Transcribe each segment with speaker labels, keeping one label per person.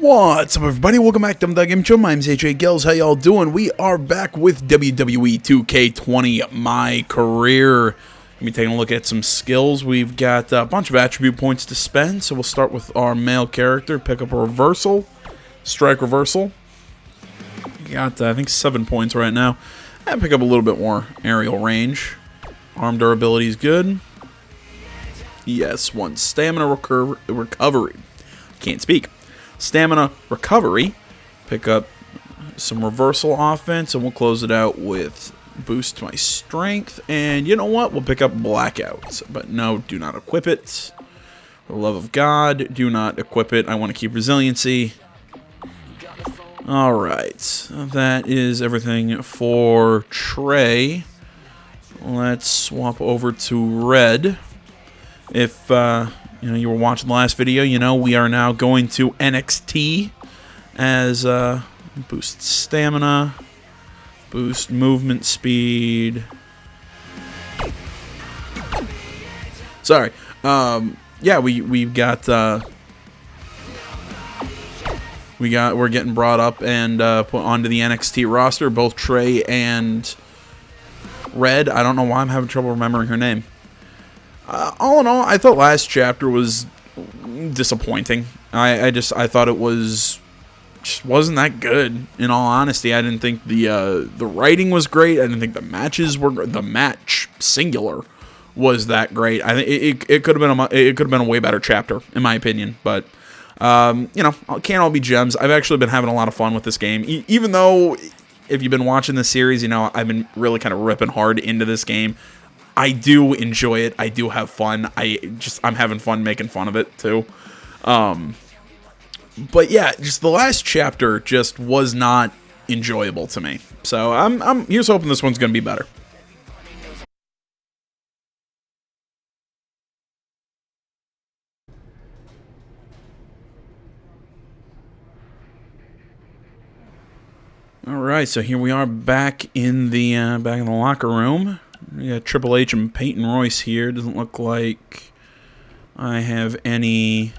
Speaker 1: What's up, everybody? Welcome back to the Game Show. My name's AJ Gills. How y'all doing? We are back with WWE 2K20 MyCareer. Let me take a look at some skills. We've got a bunch of attribute points to spend, so we'll start with our male character. Pick up a reversal, strike reversal. Got, I think, 7 points right now. And pick up a little bit more aerial range. Arm durability is good. Yes, 1 stamina recovery. Can't speak. Stamina recovery. Pick up some reversal offense, and we'll close it out with boost to my strength. And you know what? We'll pick up blackout. But no, do not equip it. For the love of God, do not equip it. I want to keep resiliency. Alright, that is everything for Trey. Let's swap over to Red. If you were watching the last video, we are now going to NXT as boost stamina, boost movement speed. Sorry. Yeah, we're getting brought up and put onto the NXT roster, both Trey and Red. I don't know why I'm having trouble remembering her name. All in all, I thought last chapter was disappointing. I thought it just wasn't that good. In all honesty, I didn't think the writing was great. I didn't think the match singular was that great. I think it could have been a way better chapter in my opinion. But it can't all be gems. I've actually been having a lot of fun with this game, even though if you've been watching the series, I've been really kind of ripping hard into this game. I do enjoy it. I do have fun. I'm having fun making fun of it too. But yeah, just the last chapter just was not enjoyable to me. So I'm here's hoping this one's gonna be better. All right, so here we are back in the locker room. We got Triple H and Peyton Royce here. Doesn't look like I have any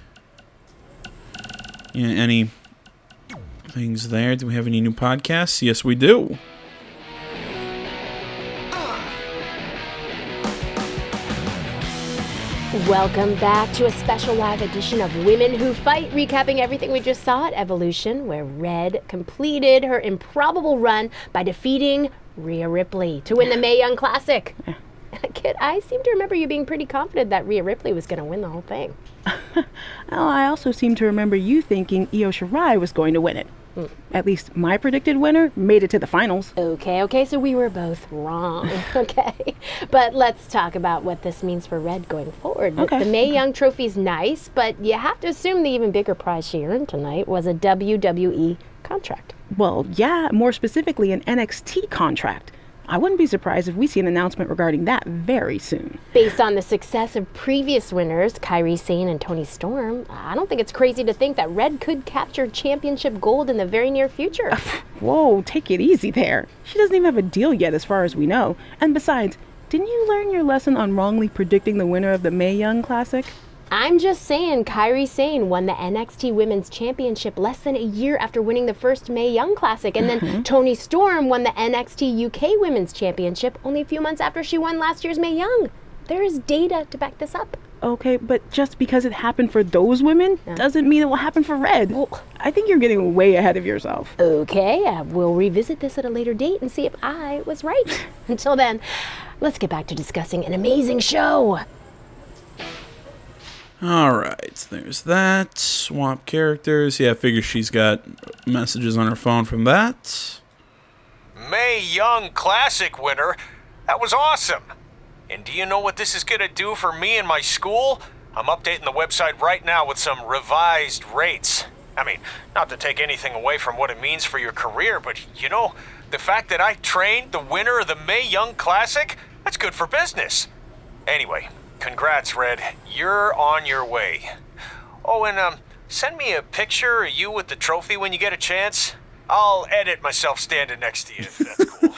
Speaker 1: things there. Do we have any new podcasts? Yes, we do.
Speaker 2: Welcome back to a special live edition of Women Who Fight, recapping everything we just saw at Evolution, where Red completed her improbable run by defeating Rhea Ripley to win the Mae Young Classic. Kid, I seem to remember you being pretty confident that Rhea Ripley was going to win the whole thing.
Speaker 3: Well, I also seem to remember you thinking Io Shirai was going to win it. At least my predicted winner made it to the finals.
Speaker 2: Okay, so we were both wrong. Okay, but let's talk about what this means for Red going forward.
Speaker 3: Okay.
Speaker 2: The Mae Young trophy's nice, but you have to assume the even bigger prize she earned tonight was a WWE contract.
Speaker 3: Well, yeah, more specifically an NXT contract. I wouldn't be surprised if we see an announcement regarding that very soon.
Speaker 2: Based on the success of previous winners, Kairi Sane and Toni Storm, I don't think it's crazy to think that Red could capture championship gold in the very near future.
Speaker 3: Whoa, take it easy there. She doesn't even have a deal yet as far as we know. And besides, didn't you learn your lesson on wrongly predicting the winner of the Mae Young Classic?
Speaker 2: I'm just saying, Kairi Sane won the NXT Women's Championship less than a year after winning the first Mae Young Classic, and then Toni Storm won the NXT UK Women's Championship only a few months after she won last year's Mae Young. There is data to back this up.
Speaker 3: Okay, but just because it happened for those women doesn't mean it will happen for Red. Well, I think you're getting way ahead of yourself.
Speaker 2: Okay, we'll revisit this at a later date and see if I was right. Until then, let's get back to discussing an amazing show.
Speaker 1: Alright, there's that. Swap characters. Yeah, I figure she's got messages on her phone from that.
Speaker 4: Mae Young Classic winner? That was awesome! And do you know what this is gonna do for me and my school? I'm updating the website right now with some revised rates. I mean, not to take anything away from what it means for your career, but the fact that I trained the winner of the Mae Young Classic, that's good for business. Anyway, congrats, Red. You're on your way. Oh, and send me a picture of you with the trophy when you get a chance. I'll edit myself standing next to you if that's cool.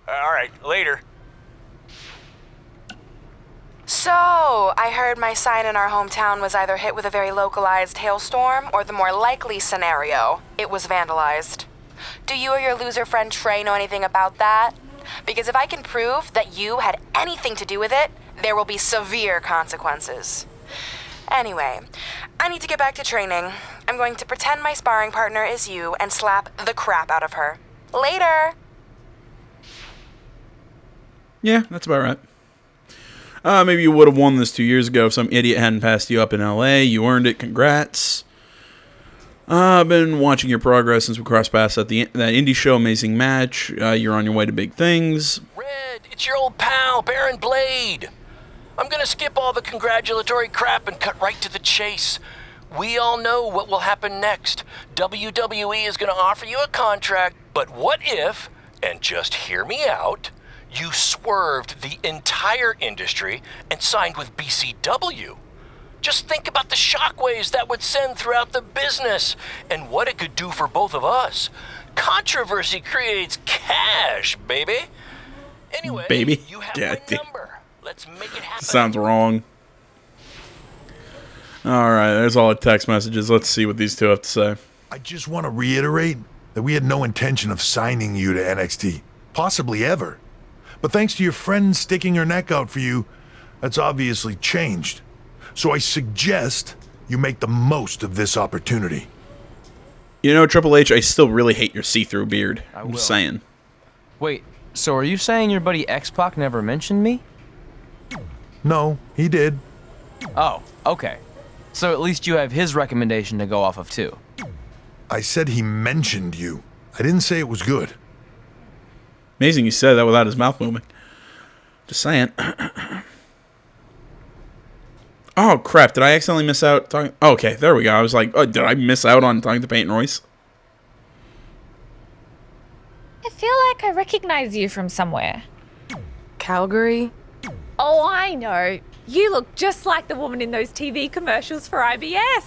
Speaker 4: All right, later.
Speaker 5: So, I heard my sign in our hometown was either hit with a very localized hailstorm or the more likely scenario, it was vandalized. Do you or your loser friend Trey know anything about that? Because if I can prove that you had anything to do with it, there will be severe consequences. Anyway, I need to get back to training. I'm going to pretend my sparring partner is you and slap the crap out of her. Later!
Speaker 1: Yeah, that's about right. Maybe you would have won this 2 years ago if some idiot hadn't passed you up in LA. You earned it. Congrats. I've been watching your progress since we crossed paths at that indie show. Amazing match. You're on your way to big things.
Speaker 6: Red, it's your old pal, Baron Blade. I'm gonna skip all the congratulatory crap and cut right to the chase. We all know what will happen next. WWE is gonna offer you a contract, but what if, and just hear me out, you swerved the entire industry and signed with BCW? Just think about the shockwaves that would send throughout the business and what it could do for both of us. Controversy creates cash, baby. Anyway,
Speaker 1: Baby?
Speaker 6: you have
Speaker 1: Yeah,
Speaker 6: my number. Let's make it happen.
Speaker 1: Sounds wrong. Alright, there's all the text messages. Let's see what these two have to say.
Speaker 7: I just want to reiterate that we had no intention of signing you to NXT. Possibly ever. But thanks to your friend sticking her neck out for you, that's obviously changed. So I suggest you make the most of this opportunity.
Speaker 1: You know, Triple H, I still really hate your see-through beard. I'm just saying.
Speaker 8: Wait, so are you saying your buddy X-Pac never mentioned me?
Speaker 7: No, he did.
Speaker 8: Oh, okay. So at least you have his recommendation to go off of too.
Speaker 7: I said he mentioned you. I didn't say it was good.
Speaker 1: Amazing you said that without his mouth moving. Just saying. Oh, crap. Did I accidentally miss out talking? Oh, okay, there we go. I was like, oh, did I miss out on talking to Peyton Royce?
Speaker 9: I feel like I recognize you from somewhere.
Speaker 5: Calgary?
Speaker 9: Oh, I know. You look just like the woman in those TV commercials for IBS.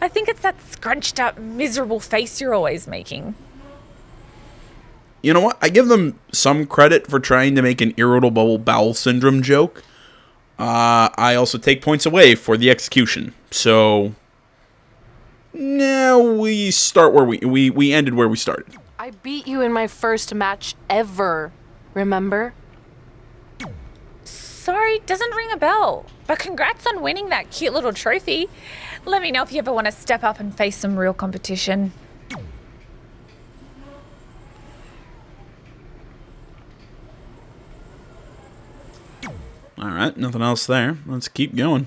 Speaker 9: I think it's that scrunched up, miserable face you're always making.
Speaker 1: You know what? I give them some credit for trying to make an irritable bowel syndrome joke. I also take points away for the execution. So now we start where we ended where we started.
Speaker 5: I beat you in my first match ever, remember?
Speaker 9: Sorry, doesn't ring a bell. But congrats on winning that cute little trophy. Let me know if you ever want to step up and face some real competition.
Speaker 1: Alright, nothing else there. Let's keep going.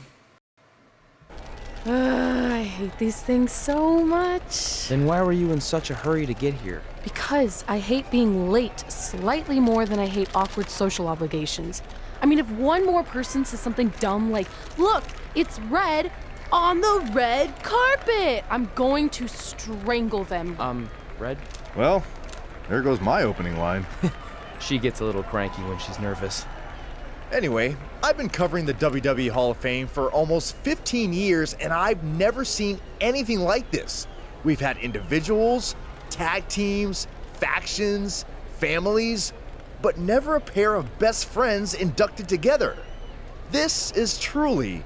Speaker 10: I hate these things so much.
Speaker 8: Then why were you in such a hurry to get here?
Speaker 10: Because I hate being late slightly more than I hate awkward social obligations. I mean, if one more person says something dumb like, look, it's red on the red carpet, I'm going to strangle them.
Speaker 8: Red?
Speaker 11: Well, there goes my opening line.
Speaker 8: She gets a little cranky when she's nervous.
Speaker 11: Anyway, I've been covering the WWE Hall of Fame for almost 15 years, and I've never seen anything like this. We've had individuals, tag teams, factions, families, but never a pair of best friends inducted together. This is truly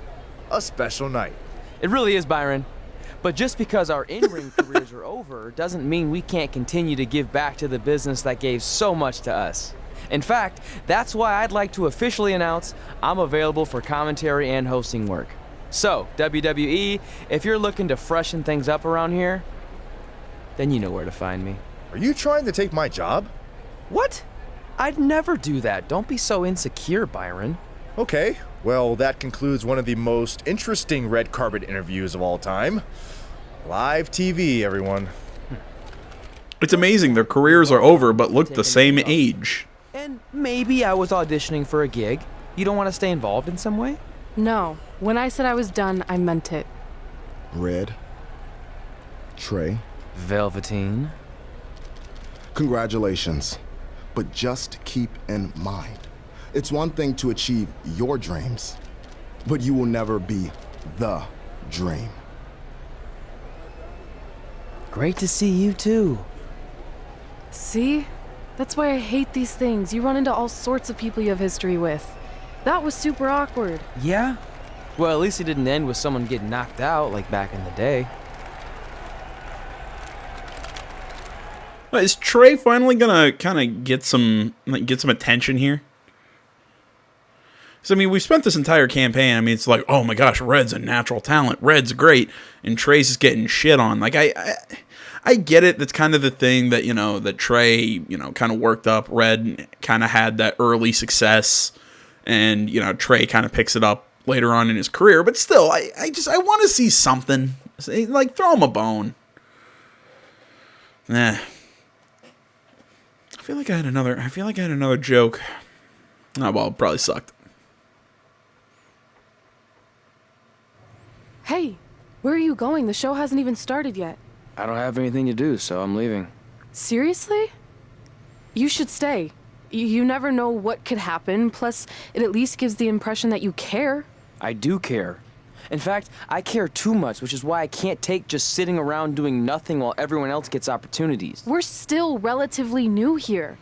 Speaker 11: a special night.
Speaker 8: It really is, Byron. But just because our in-ring careers are over doesn't mean we can't continue to give back to the business that gave so much to us. In fact, that's why I'd like to officially announce I'm available for commentary and hosting work. So, WWE, if you're looking to freshen things up around here, then you know where to find me.
Speaker 11: Are you trying to take my job?
Speaker 8: What? I'd never do that. Don't be so insecure, Byron.
Speaker 11: Okay, well, that concludes one of the most interesting red carpet interviews of all time. Live TV, everyone.
Speaker 1: It's amazing. Their careers are over, but look the same age.
Speaker 8: And maybe I was auditioning for a gig. You don't want to stay involved in some way?
Speaker 10: No, when I said I was done, I meant it.
Speaker 12: Red. Trey.
Speaker 8: Velveteen.
Speaker 12: Congratulations. But just keep in mind, it's one thing to achieve your dreams, but you will never be the dream.
Speaker 8: Great to see you too.
Speaker 10: See? That's why I hate these things. You run into all sorts of people you have history with. That was super awkward.
Speaker 8: Yeah? Well, at least it didn't end with someone getting knocked out like back in the day.
Speaker 1: Is Trey finally gonna kind of get some attention here? So I mean, we've spent this entire campaign. I mean, it's like, oh my gosh, Red's a natural talent. Red's great, and Trey's just getting shit on. Like I get it. That's kind of the thing that that Trey kind of worked up. Red kind of had that early success, and Trey kind of picks it up later on in his career. But still, I want to see something. Like, throw him a bone. I feel like I had another joke. Oh well, it probably sucked.
Speaker 10: Hey, where are you going? The show hasn't even started yet.
Speaker 8: I don't have anything to do, so I'm leaving.
Speaker 10: Seriously? You should stay. You never know what could happen, plus it at least gives the impression that you care.
Speaker 8: I do care. In fact, I care too much, which is why I can't take just sitting around doing nothing while everyone else gets opportunities.
Speaker 10: We're still relatively new here.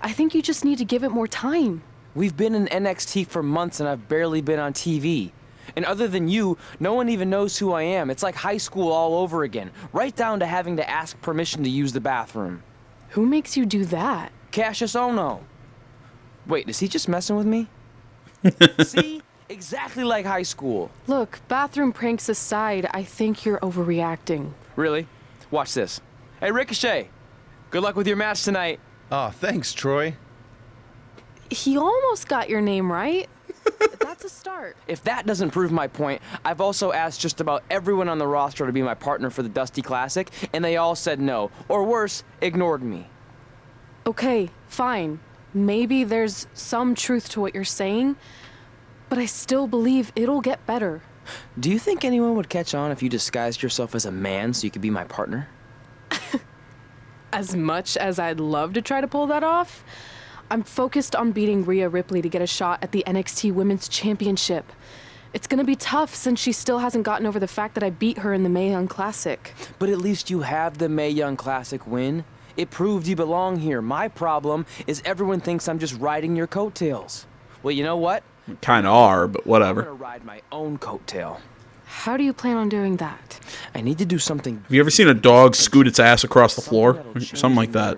Speaker 10: I think you just need to give it more time.
Speaker 8: We've been in NXT for months and I've barely been on TV. And other than you, no one even knows who I am. It's like high school all over again, right down to having to ask permission to use the bathroom.
Speaker 10: Who makes you do that?
Speaker 8: Cassius Ohno. Wait, is he just messing with me? See? Exactly like high school.
Speaker 10: Look, bathroom pranks aside, I think you're overreacting.
Speaker 8: Really? Watch this. Hey, Ricochet. Good luck with your match tonight.
Speaker 11: Oh, thanks, Troy.
Speaker 10: He almost got your name right. That's a start.
Speaker 8: If that doesn't prove my point, I've also asked just about everyone on the roster to be my partner for the Dusty Classic, and they all said no. Or worse, ignored me.
Speaker 10: Okay, fine. Maybe there's some truth to what you're saying, but I still believe it'll get better.
Speaker 8: Do you think anyone would catch on if you disguised yourself as a man so you could be my partner?
Speaker 10: As much as I'd love to try to pull that off, I'm focused on beating Rhea Ripley to get a shot at the NXT Women's Championship. It's gonna be tough since she still hasn't gotten over the fact that I beat her in the Mae Young Classic.
Speaker 8: But at least you have the Mae Young Classic win. It proved you belong here. My problem is everyone thinks I'm just riding your coattails. Well, you know what?
Speaker 1: Kind of are, but whatever.
Speaker 8: I'm gonna ride my own coattail.
Speaker 10: How do you plan on doing that?
Speaker 8: I need to do something.
Speaker 1: Have you ever seen a dog scoot its ass across the floor? Something like that.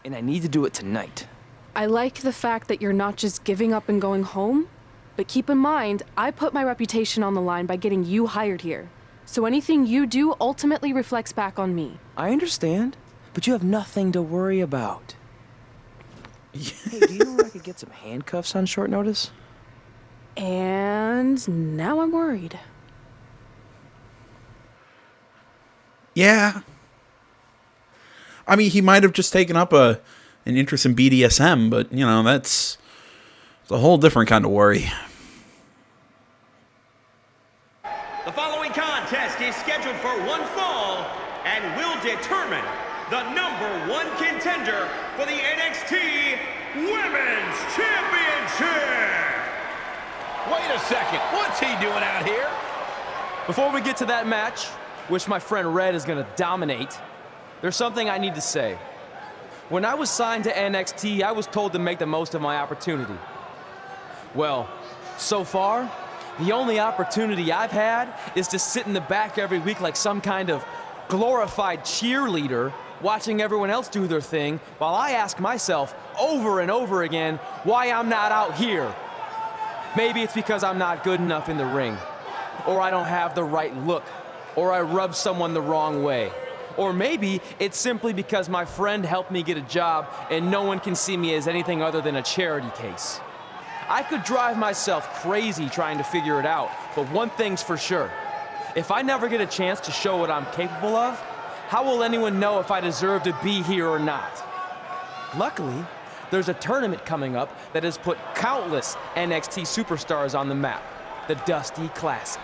Speaker 8: And I need to do it tonight.
Speaker 10: I like the fact that you're not just giving up and going home, but keep in mind, I put my reputation on the line by getting you hired here. So anything you do ultimately reflects back on me.
Speaker 8: I understand, but you have nothing to worry about. Hey, do you know where I could get some handcuffs on short notice?
Speaker 10: And now I'm worried.
Speaker 1: Yeah. I mean, he might have just taken up an interest in BDSM, but, that's a whole different kind of worry.
Speaker 13: The following contest is scheduled for one fall and will determine the #1 contender for the NXT Women's Championship.
Speaker 6: Wait a second, what's he doing out here?
Speaker 8: Before we get to that match, which my friend Red is gonna dominate, there's something I need to say. When I was signed to NXT, I was told to make the most of my opportunity. Well, so far, the only opportunity I've had is to sit in the back every week like some kind of glorified cheerleader, watching everyone else do their thing, while I ask myself over and over again why I'm not out here. Maybe it's because I'm not good enough in the ring, or I don't have the right look, or I rub someone the wrong way. Or maybe it's simply because my friend helped me get a job and no one can see me as anything other than a charity case. I could drive myself crazy trying to figure it out, but one thing's for sure. If I never get a chance to show what I'm capable of, how will anyone know if I deserve to be here or not? Luckily, there's a tournament coming up that has put countless NXT superstars on the map, the Dusty Classic.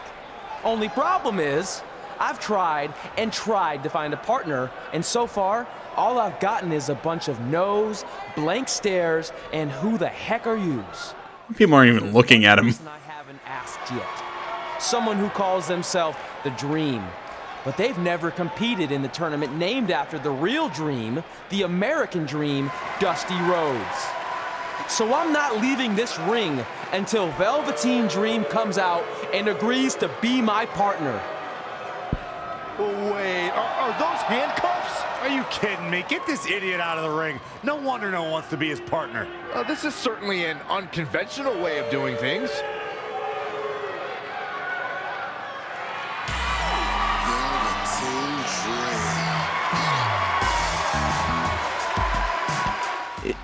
Speaker 8: Only problem is, I've tried and tried to find a partner, and so far, all I've gotten is a bunch of no's, blank stares, and who the heck are yous?
Speaker 1: People aren't even looking at him.
Speaker 8: I haven't asked yet. Someone who calls themselves the Dream. But they've never competed in the tournament named after the real Dream, the American Dream, Dusty Rhodes. So I'm not leaving this ring until Velveteen Dream comes out and agrees to be my partner.
Speaker 14: Wait, are those handcuffs? Are you kidding me? Get this idiot out of the ring. No wonder no one wants to be his partner.
Speaker 15: This is certainly an unconventional way of doing things.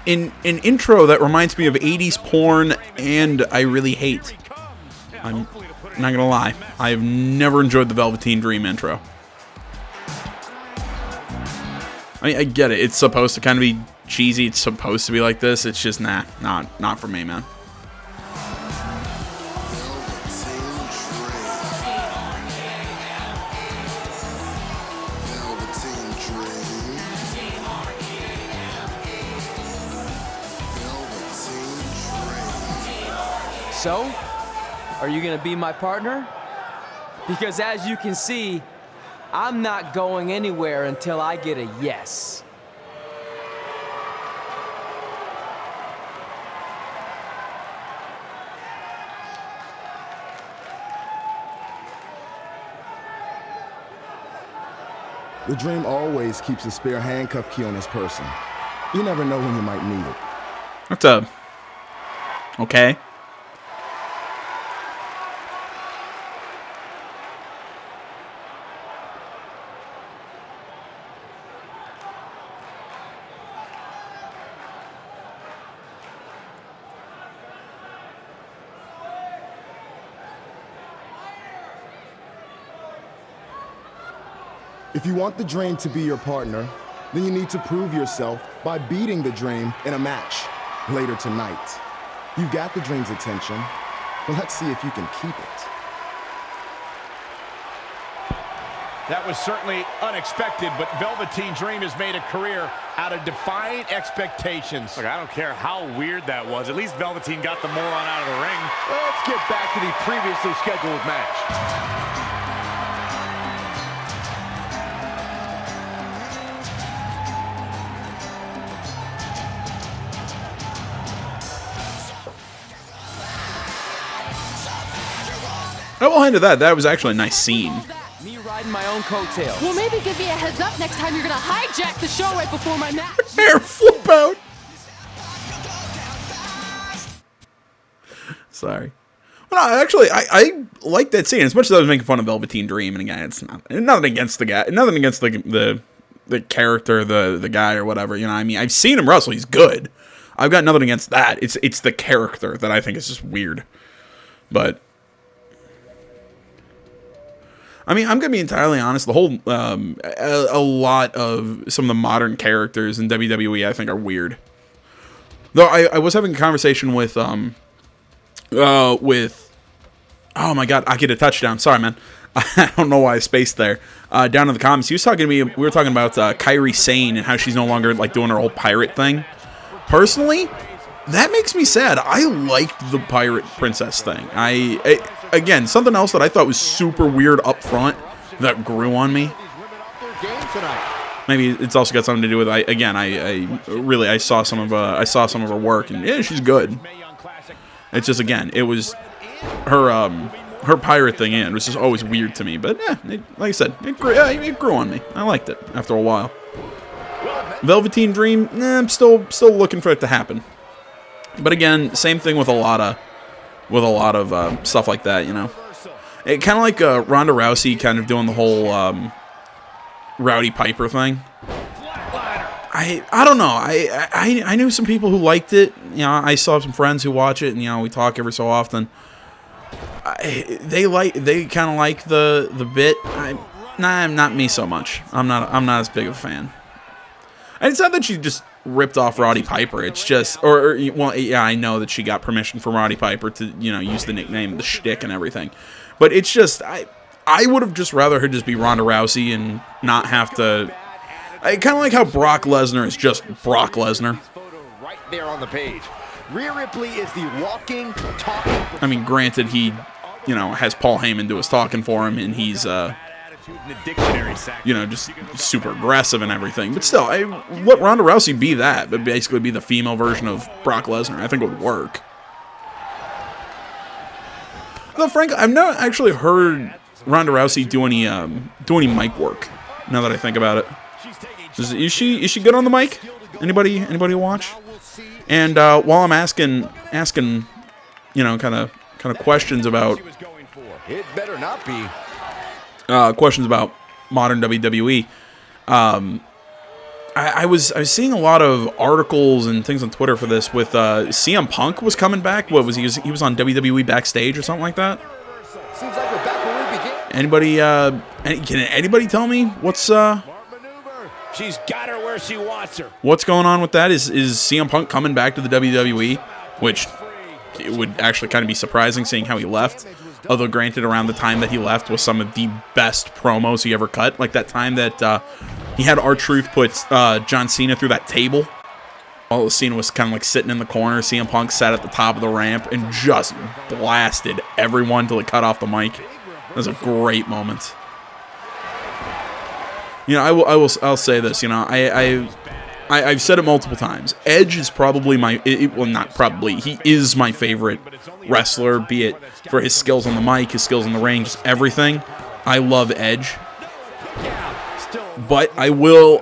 Speaker 1: An intro that reminds me of 80s porn, and I really hate. I'm not gonna lie. I have never enjoyed the Velveteen Dream intro. I mean, I get it. It's supposed to kind of be cheesy. It's supposed to be like this. It's just, not for me, man.
Speaker 8: So, are you gonna be my partner? Because as you can see, I'm not going anywhere until I get a yes.
Speaker 12: The Dream always keeps a spare handcuff key on his person. You never know when you might need it.
Speaker 1: What's up? Okay.
Speaker 12: If you want the Dream to be your partner, then you need to prove yourself by beating the Dream in a match later tonight. You've got the Dream's attention, but let's see if you can keep it.
Speaker 14: That was certainly unexpected, but Velveteen Dream has made a career out of defying expectations. Look, I don't care how weird that was. At least Velveteen got the moron out of the ring. Let's get back to the previously scheduled match.
Speaker 1: I will hand to that. That was actually a nice scene.
Speaker 8: Me riding my own coattails.
Speaker 10: Well, maybe give me a heads up next time you're gonna hijack the show right before my match.
Speaker 1: Hair flip out. Sorry. Well, no, actually, I like that scene as much as I was making fun of Velveteen Dream. And again, it's nothing against the guy, nothing against the character, the guy or whatever. You know, I mean, I've seen him wrestle. He's good. I've got nothing against that. It's the character that I think is just weird. But I mean, I'm going to be entirely honest. The whole, a lot of some of the modern characters in WWE, I think, are weird. Though I was having a conversation with, oh my God, I get a touchdown. Sorry, man. I don't know why I spaced there. Down in the comments, he was talking to me. We were talking about Kairi Sane and how she's no longer like doing her whole pirate thing. Personally, that makes me sad. I liked the pirate princess thing. Again, something else that I thought was super weird up front that grew on me. Maybe it's also got something to do with I saw some of her work, and yeah, she's good. It's just, again, it was her pirate thing in. It was just always weird to me, but yeah, like I said, it grew on me. I liked it after a while. Velveteen Dream, I'm still looking for it to happen. But again, same thing with a lot of stuff like that, you know. It kind of like Ronda Rousey kind of doing the whole Rowdy Piper thing. I don't know. I knew some people who liked it. You know, I saw some friends who watch it, and you know, we talk every so often. They kind of like the bit. Not me so much. I'm not as big of a fan. And it's not that she just ripped off Roddy Piper. It's just, well, yeah, I know that she got permission from Roddy Piper to, you know, use the nickname, the shtick, and everything. But it's just, I would have just rather her just be Ronda Rousey and not have to. I kind of like how Brock Lesnar is just Brock Lesnar.
Speaker 15: Right there on the page. Rhea Ripley is the walking, talking.
Speaker 1: I mean, granted, he, you know, has Paul Heyman do his talking for him, and he's, you know, just super aggressive and everything. But still, let Ronda Rousey be that, but basically be the female version of Brock Lesnar. I think it would work. Although, frankly, I've never actually heard Ronda Rousey do any mic work. Now that I think about it, is she good on the mic? Anybody watch? And while I'm asking, you know, kind of questions about
Speaker 15: It better not be.
Speaker 1: questions about modern WWE. I was seeing a lot of articles and things on Twitter for this with CM Punk was coming back. What was he? He was on WWE Backstage or something like that.
Speaker 15: Seems like we're back where we began.
Speaker 1: Anybody? Can anybody tell me what's
Speaker 14: She's got her where she wants her.
Speaker 1: what's going on with that? Is CM Punk coming back to the WWE? Which it would actually kind of be surprising, seeing how he left. Although, granted, around the time that he left was some of the best promos he ever cut. Like that time that he had R-Truth put John Cena through that table. While Cena was kind of like sitting in the corner, CM Punk sat at the top of the ramp and just blasted everyone till he cut off the mic. That was a great moment. You know, I'll say this. You know, I've said it multiple times. Edge is probably he is my favorite wrestler, be it for his skills on the mic, his skills in the ring, just everything. I love Edge. But I will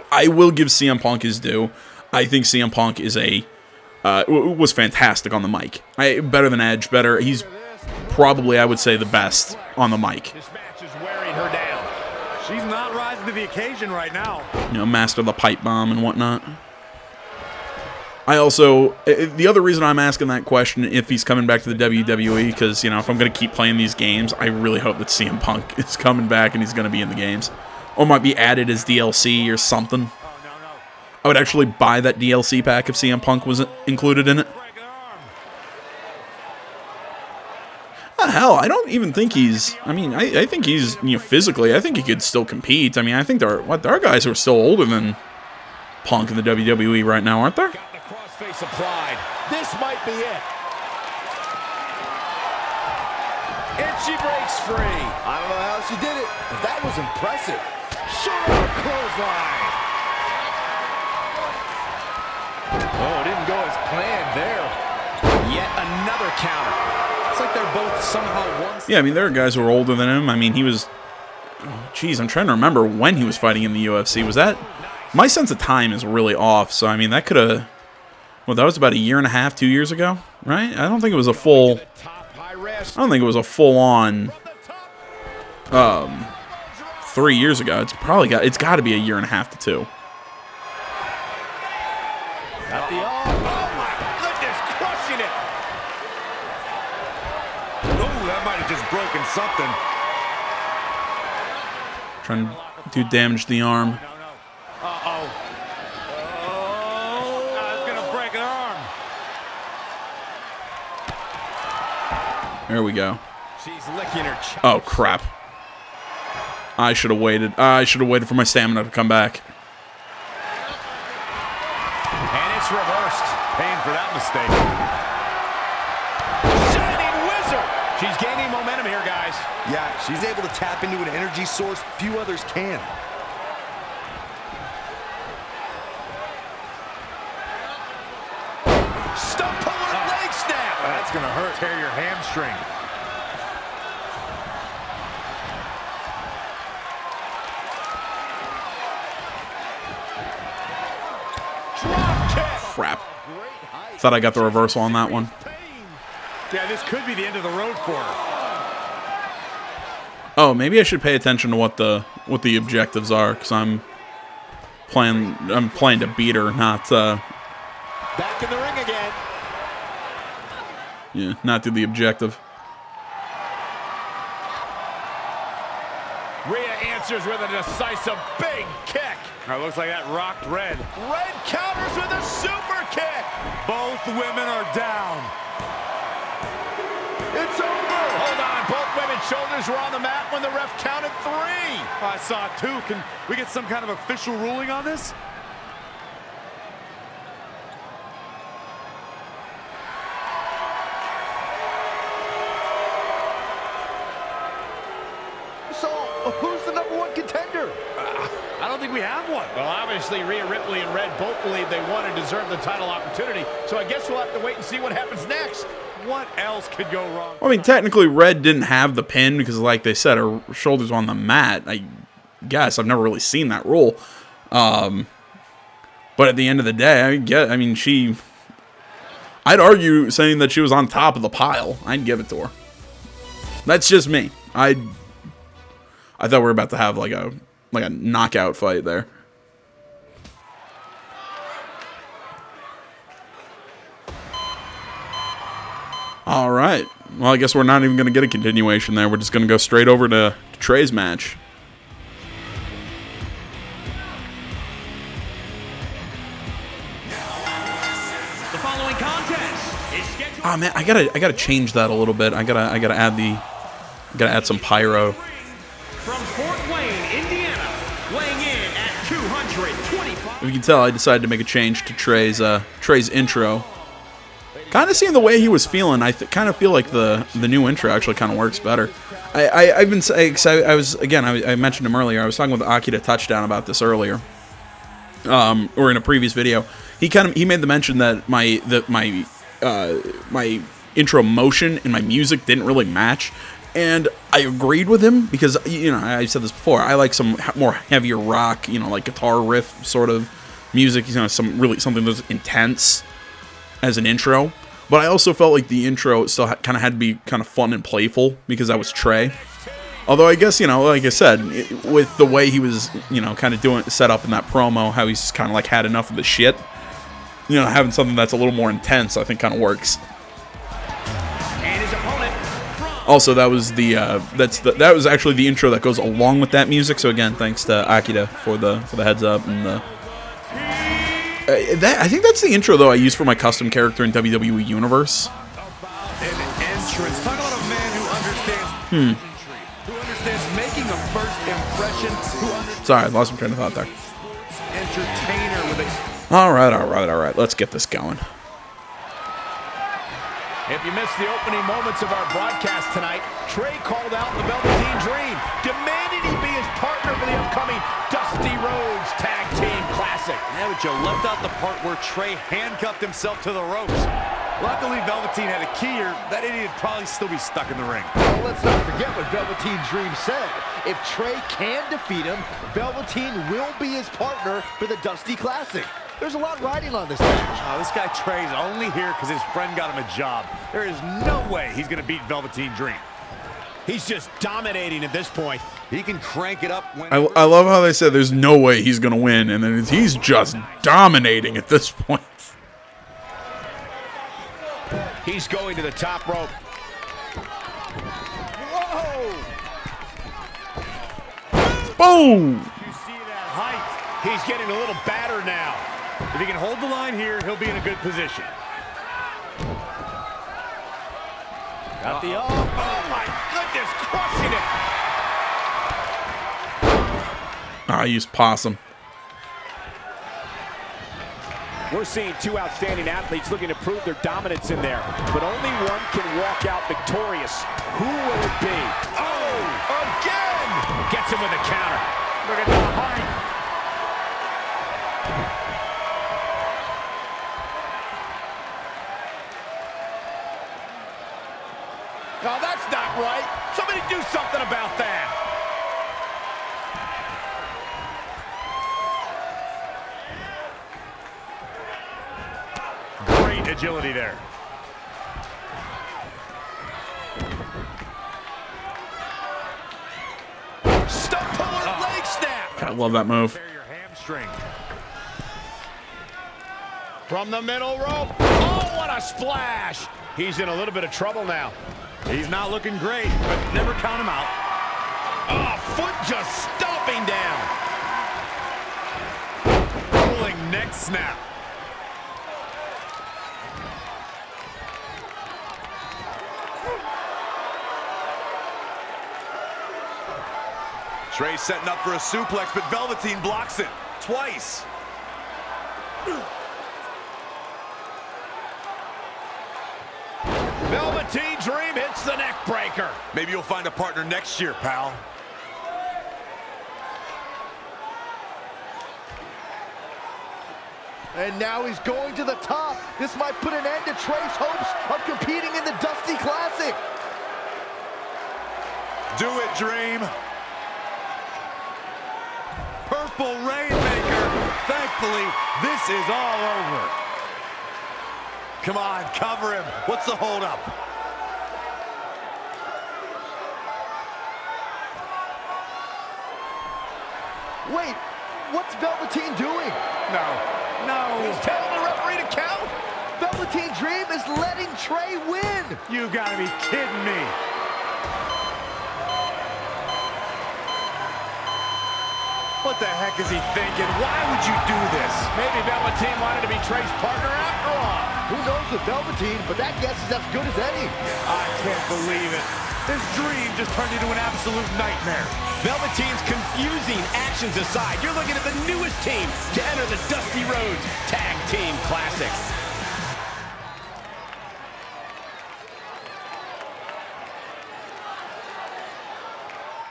Speaker 1: give CM Punk his due. I think CM Punk was fantastic on the mic. Better than Edge, he's probably, I would say, the best on the mic.
Speaker 14: This match is wearing her down. She's not rising to the occasion right now.
Speaker 1: You know, master the pipe bomb and whatnot. I also, the other reason I'm asking that question, if he's coming back to the WWE, because, you know, if I'm going to keep playing these games, I really hope that CM Punk is coming back and he's going to be in the games. Or might be added as DLC or something. I would actually buy that DLC pack if CM Punk was included in it. Hell, I don't even think he's... I mean, I think he's, you know, physically, I think he could still compete. I mean, I think there are guys who are still older than Punk in the WWE right now, aren't there?
Speaker 14: Got the crossface applied. This might be it. And she breaks free.
Speaker 15: I don't know how she did it, but that was impressive.
Speaker 14: Short clothesline. Oh, it didn't go as planned there. Yet another counter. It's like they're both somehow one.
Speaker 1: Yeah, I mean, there are guys who are older than him. I mean, he was... Geez, I'm trying to remember when he was fighting in the UFC. Was that... My sense of time is really off, so, I mean, that could have... Well, that was about a year and a half, 2 years ago, right? I don't think it was a full... I don't think it was a full-on... 3 years ago. It's got to be a year and a half to 2.
Speaker 14: Got the arm. Oh my goodness, crushing it. Oh, that might have just broken something.
Speaker 1: Trying to do damage to the arm.
Speaker 14: Uh-oh. Oh, that's going to break an arm.
Speaker 1: There we go.
Speaker 14: She's licking her chops.
Speaker 1: Oh, crap. I should have waited. I should have waited for my stamina to come back.
Speaker 14: And it's reversed. Paying for that mistake. Shining Wizard. She's gaining momentum here, guys.
Speaker 15: Yeah, she's able to tap into an energy source few others can.
Speaker 14: Stump puller leg snap. That's going to hurt. Tear your hamstring.
Speaker 1: Crap. Thought I got the reversal on that one.
Speaker 14: Yeah, this could be the end of the road for her.
Speaker 1: Oh, maybe I should pay attention to what the objectives are, because I'm playing to beat her, not
Speaker 15: Back in the ring again.
Speaker 1: Yeah, not do the objective.
Speaker 14: Rhea answers with a decisive big kick. Looks like that rocked Red. Red counters with a super kick. Both women are down. It's over. Hold on. Both women's shoulders were on the mat when the ref counted 3. I saw 2. Can we get some kind of official ruling on this?
Speaker 15: So, who's the #1 contender?
Speaker 14: I don't think we have one. one. Well, obviously, Rhea Ripley and Red both believe they won and deserve the title opportunity, so I guess we'll have to wait and see what happens next. What else could go wrong?
Speaker 1: Well, I mean, technically, Red didn't have the pin because, like they said, her shoulders were on the mat. I guess I've never really seen that rule. But at the end of the day, I'd argue saying that she was on top of the pile. I'd give it to her. That's just me. I thought we were about to have like a knockout fight there. All right. Well, I guess we're not even going to get a continuation there. We're just going to go straight over to Trey's match.
Speaker 13: The following contest is scheduled.
Speaker 1: Oh man, I gotta change that a little bit. I gotta add some pyro.
Speaker 13: From Fort Wayne, Indiana, weighing in at 225.
Speaker 1: If you can tell, I decided to make a change to Trey's intro. Kind of seeing the way he was feeling, I kind of feel like the new intro actually kind of works better. I've been excited. I mentioned him earlier. I was talking with Akita Touchdown about this earlier, or in a previous video. He made the mention that my intro motion and my music didn't really match, and I agreed with him because I said this before. I like some more heavier rock, like guitar riff sort of music. Something that's intense as an intro. But I also felt like the intro still kind of had to be kind of fun and playful because I was Trey. Although I guess, like I said, with the way he was, kind of set up in that promo, how he's kind of like had enough of the shit, having something that's a little more intense, I think kind of works.
Speaker 13: And his opponent.
Speaker 1: Also, that was that was actually the intro that goes along with that music. So again, thanks to Akita for the heads up and the. I think that's the intro, though, I use for my custom character in WWE Universe.
Speaker 16: An entrance. Talk about a man who understands who understands making a first impression.
Speaker 1: Sorry, I lost my train of thought there.
Speaker 16: Entertainer with a...
Speaker 1: All right. Let's get this going.
Speaker 14: If you missed the opening moments of our broadcast tonight, Trey called out the Velveteen Dream, demanding he be his partner for the upcoming Dusty Rhodes Tag Team Classic.
Speaker 16: Yeah, but you left out the part where Trey handcuffed himself to the ropes. Luckily, Velveteen had a key, or that idiot would probably still be stuck in the ring.
Speaker 15: Well, let's not forget what Velveteen Dream said. If Trey can defeat him, Velveteen will be his partner for the Dusty Classic. There's a lot riding on this match.
Speaker 16: Oh, this guy Trey's only here because his friend got him a job. There is no way he's going to beat Velveteen Dream.
Speaker 14: He's just dominating at this point.
Speaker 16: He can crank it up when...
Speaker 1: I love how they said there's no way he's going to win, and then he's just dominating at this point.
Speaker 14: He's going to the top rope.
Speaker 16: Whoa!
Speaker 1: Boom!
Speaker 14: You see that height? He's getting a little battered now.
Speaker 16: If he can hold the line here, he'll be in a good position. Got the...
Speaker 14: Oh my goodness, crushing it!
Speaker 1: I used Possum.
Speaker 14: We're seeing two outstanding athletes looking to prove their dominance in there, but only one can walk out victorious. Who will it be? Oh, again! Gets him with a counter. Look at the height. No, that's not right. Somebody do something about that.
Speaker 16: Great agility there.
Speaker 14: Stump puller leg snap.
Speaker 1: I love that move.
Speaker 16: Your hamstring.
Speaker 14: From the middle rope. Oh, what a splash. He's in a little bit of trouble now.
Speaker 16: He's not looking great, but never count him out.
Speaker 14: Oh, foot just stomping down.
Speaker 16: Rolling neck snap. Trey setting up for a suplex, but Velveteen blocks it twice.
Speaker 14: Velveteen Dream hits the neck breaker.
Speaker 16: Maybe you'll find a partner next year, pal.
Speaker 15: And now he's going to the top. This might put an end to Trey's hopes of competing in the Dusty Classic.
Speaker 16: Do it, Dream. Purple Rainmaker. Thankfully, this is all over. Come on, cover him. What's the holdup?
Speaker 15: Wait, what's Velveteen doing?
Speaker 16: No.
Speaker 15: He's telling the referee to count. Velveteen Dream is letting Trey win.
Speaker 16: You gotta be kidding me. What the heck is he thinking? Why would you do this?
Speaker 14: Maybe Velveteen wanted to be Trey's partner after all.
Speaker 15: Who knows with Velveteen, but that guess is as good as any.
Speaker 16: I can't believe it. This dream just turned into an absolute nightmare.
Speaker 14: Velveteen's confusing actions aside, you're looking at the newest team to enter the Dusty Rhodes Tag Team Classic.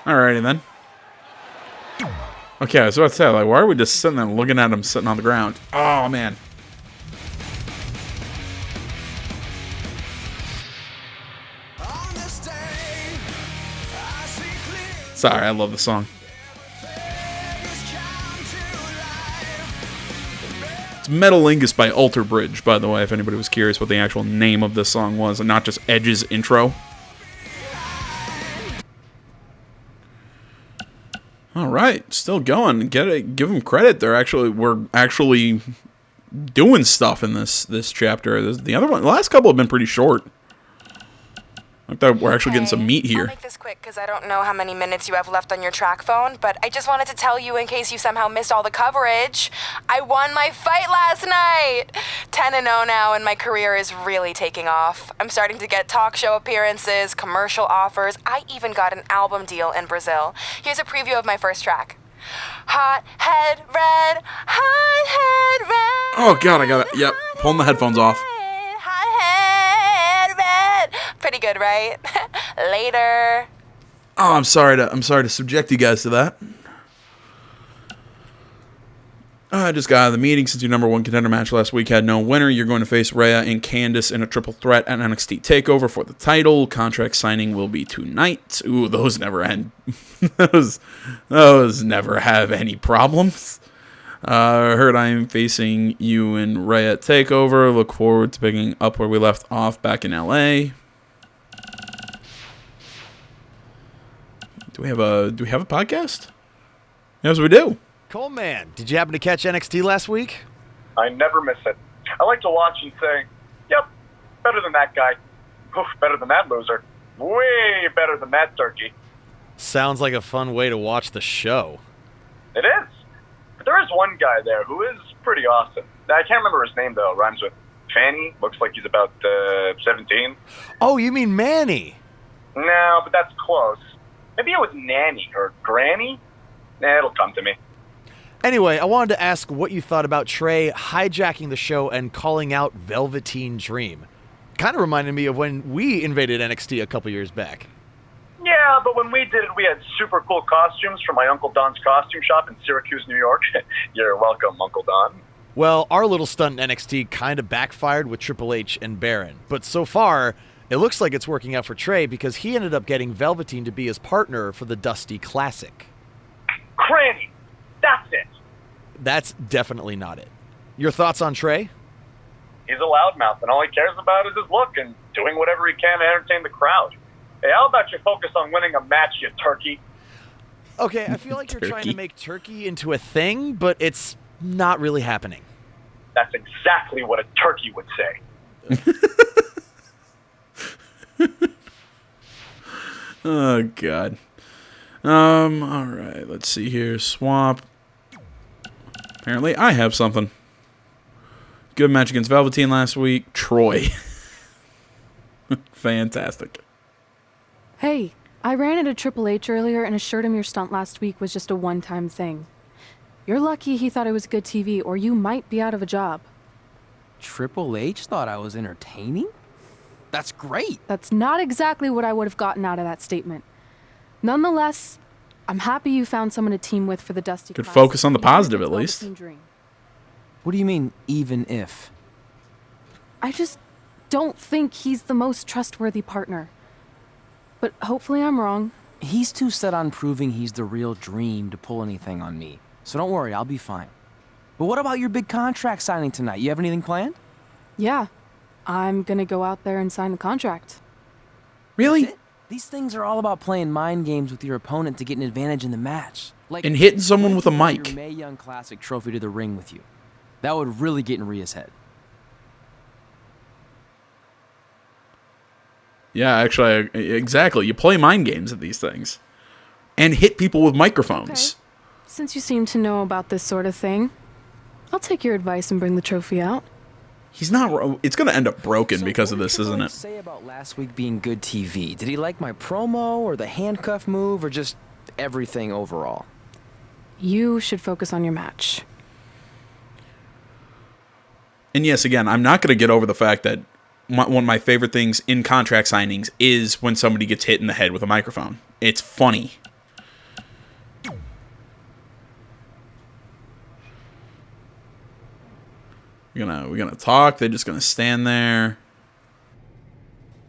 Speaker 1: Alrighty then. Okay, I was about to say, like, why are we just sitting there looking at him sitting on the ground? Oh, man. Sorry, I love the song. It's Metalingus by Alter Bridge, by the way, if anybody was curious what the actual name of this song was, and not just Edge's intro. All right, still going. Give them credit. We're actually doing stuff in this chapter. The last couple have been pretty short. I thought we're actually getting some meat here.
Speaker 5: I'll make this quick because I don't know how many minutes you have left on your track phone, but I just wanted to tell you in case you somehow missed all the coverage. I won my fight last night! 10-0 now, and my career is really taking off. I'm starting to get talk show appearances, commercial offers. I even got an album deal in Brazil. Here's a preview of my first track. Hot head red, hot head red.
Speaker 1: Oh god, I got it. Yep, pulling the headphones off.
Speaker 5: Pretty good, right? Later.
Speaker 1: Oh, I'm sorry to subject you guys to that. I just got out of the meeting. Since your #1 contender match last week had no winner, you're going to face Rhea and Candice in a triple threat at NXT TakeOver for the title. Contract signing will be tonight. Ooh, those never end. those never have any problems. I heard I'm facing you and Rhea at TakeOver. Look forward to picking up where we left off back in LA. Do we have a podcast? Yes, we do.
Speaker 11: Coleman, did you happen to catch NXT last week?
Speaker 17: I never miss it. I like to watch and say, yep, better than that guy. Oof, better than that loser. Way better than that turkey.
Speaker 11: Sounds like a fun way to watch the show.
Speaker 17: It is. But there is one guy there who is pretty awesome. I can't remember his name, though. Rhymes with Fanny. Looks like he's about 17.
Speaker 11: Oh, you mean Manny?
Speaker 17: No, but that's close. Maybe it was Nanny or Granny? Nah, it'll come to me.
Speaker 11: Anyway, I wanted to ask what you thought about Trey hijacking the show and calling out Velveteen Dream. Kind of reminded me of when we invaded NXT a couple years back.
Speaker 17: Yeah, but when we did it, we had super cool costumes from my Uncle Don's costume shop in Syracuse, New York. You're welcome, Uncle Don.
Speaker 11: Well, our little stunt in NXT kind of backfired with Triple H and Baron. But so far, it looks like it's working out for Trey because he ended up getting Velveteen to be his partner for the Dusty Classic.
Speaker 17: Cranny! That's it!
Speaker 11: That's definitely not it. Your thoughts on Trey?
Speaker 17: He's a loudmouth, and all he cares about is his look and doing whatever he can to entertain the crowd. Hey, how about you focus on winning a match, you turkey?
Speaker 11: Okay, I feel like you're trying to make turkey into a thing, but it's not really happening.
Speaker 17: That's exactly what a turkey would say.
Speaker 1: Oh, God. All right, let's see here. Swap. Apparently, I have something. Good match against Velveteen last week. Troy. Fantastic.
Speaker 10: Hey, I ran into Triple H earlier and assured him your stunt last week was just a one-time thing. You're lucky he thought it was good TV, or you might be out of a job.
Speaker 8: Triple H thought I was entertaining? That's great.
Speaker 10: That's not exactly what I would have gotten out of that statement. Nonetheless, I'm happy you found someone to team with for the Dusty
Speaker 1: Could
Speaker 10: Classic.
Speaker 1: focus on the positive, at least.
Speaker 8: What do you mean, even if?
Speaker 10: I just don't think he's the most trustworthy partner. But hopefully I'm wrong.
Speaker 8: He's too set on proving he's the real Dream to pull anything on me. So don't worry, I'll be fine. But what about your big contract signing tonight? You have anything planned?
Speaker 10: Yeah, I'm gonna go out there and sign the contract.
Speaker 1: Really?
Speaker 8: These things are all about playing mind games with your opponent to get an advantage in the match. Like,
Speaker 1: and hitting someone with a mic.
Speaker 8: Your Mae Young Classic trophy to the ring with you. That would really get in Rhea's head.
Speaker 1: Yeah, actually, exactly. You play mind games at these things. And hit people with microphones.
Speaker 10: Okay. Since you seem to know about this sort of thing, I'll take your advice and bring the trophy out.
Speaker 1: He's not... It's going to end up broken because of this, isn't it?
Speaker 8: What did say about last week being good TV? Did he like my promo, or the handcuff move, or just everything overall?
Speaker 10: You should focus on your match.
Speaker 1: And yes, again, I'm not going to get over the fact that one of my favorite things in contract signings is when somebody gets hit in the head with a microphone. It's funny. We're gonna talk. They're just gonna stand there.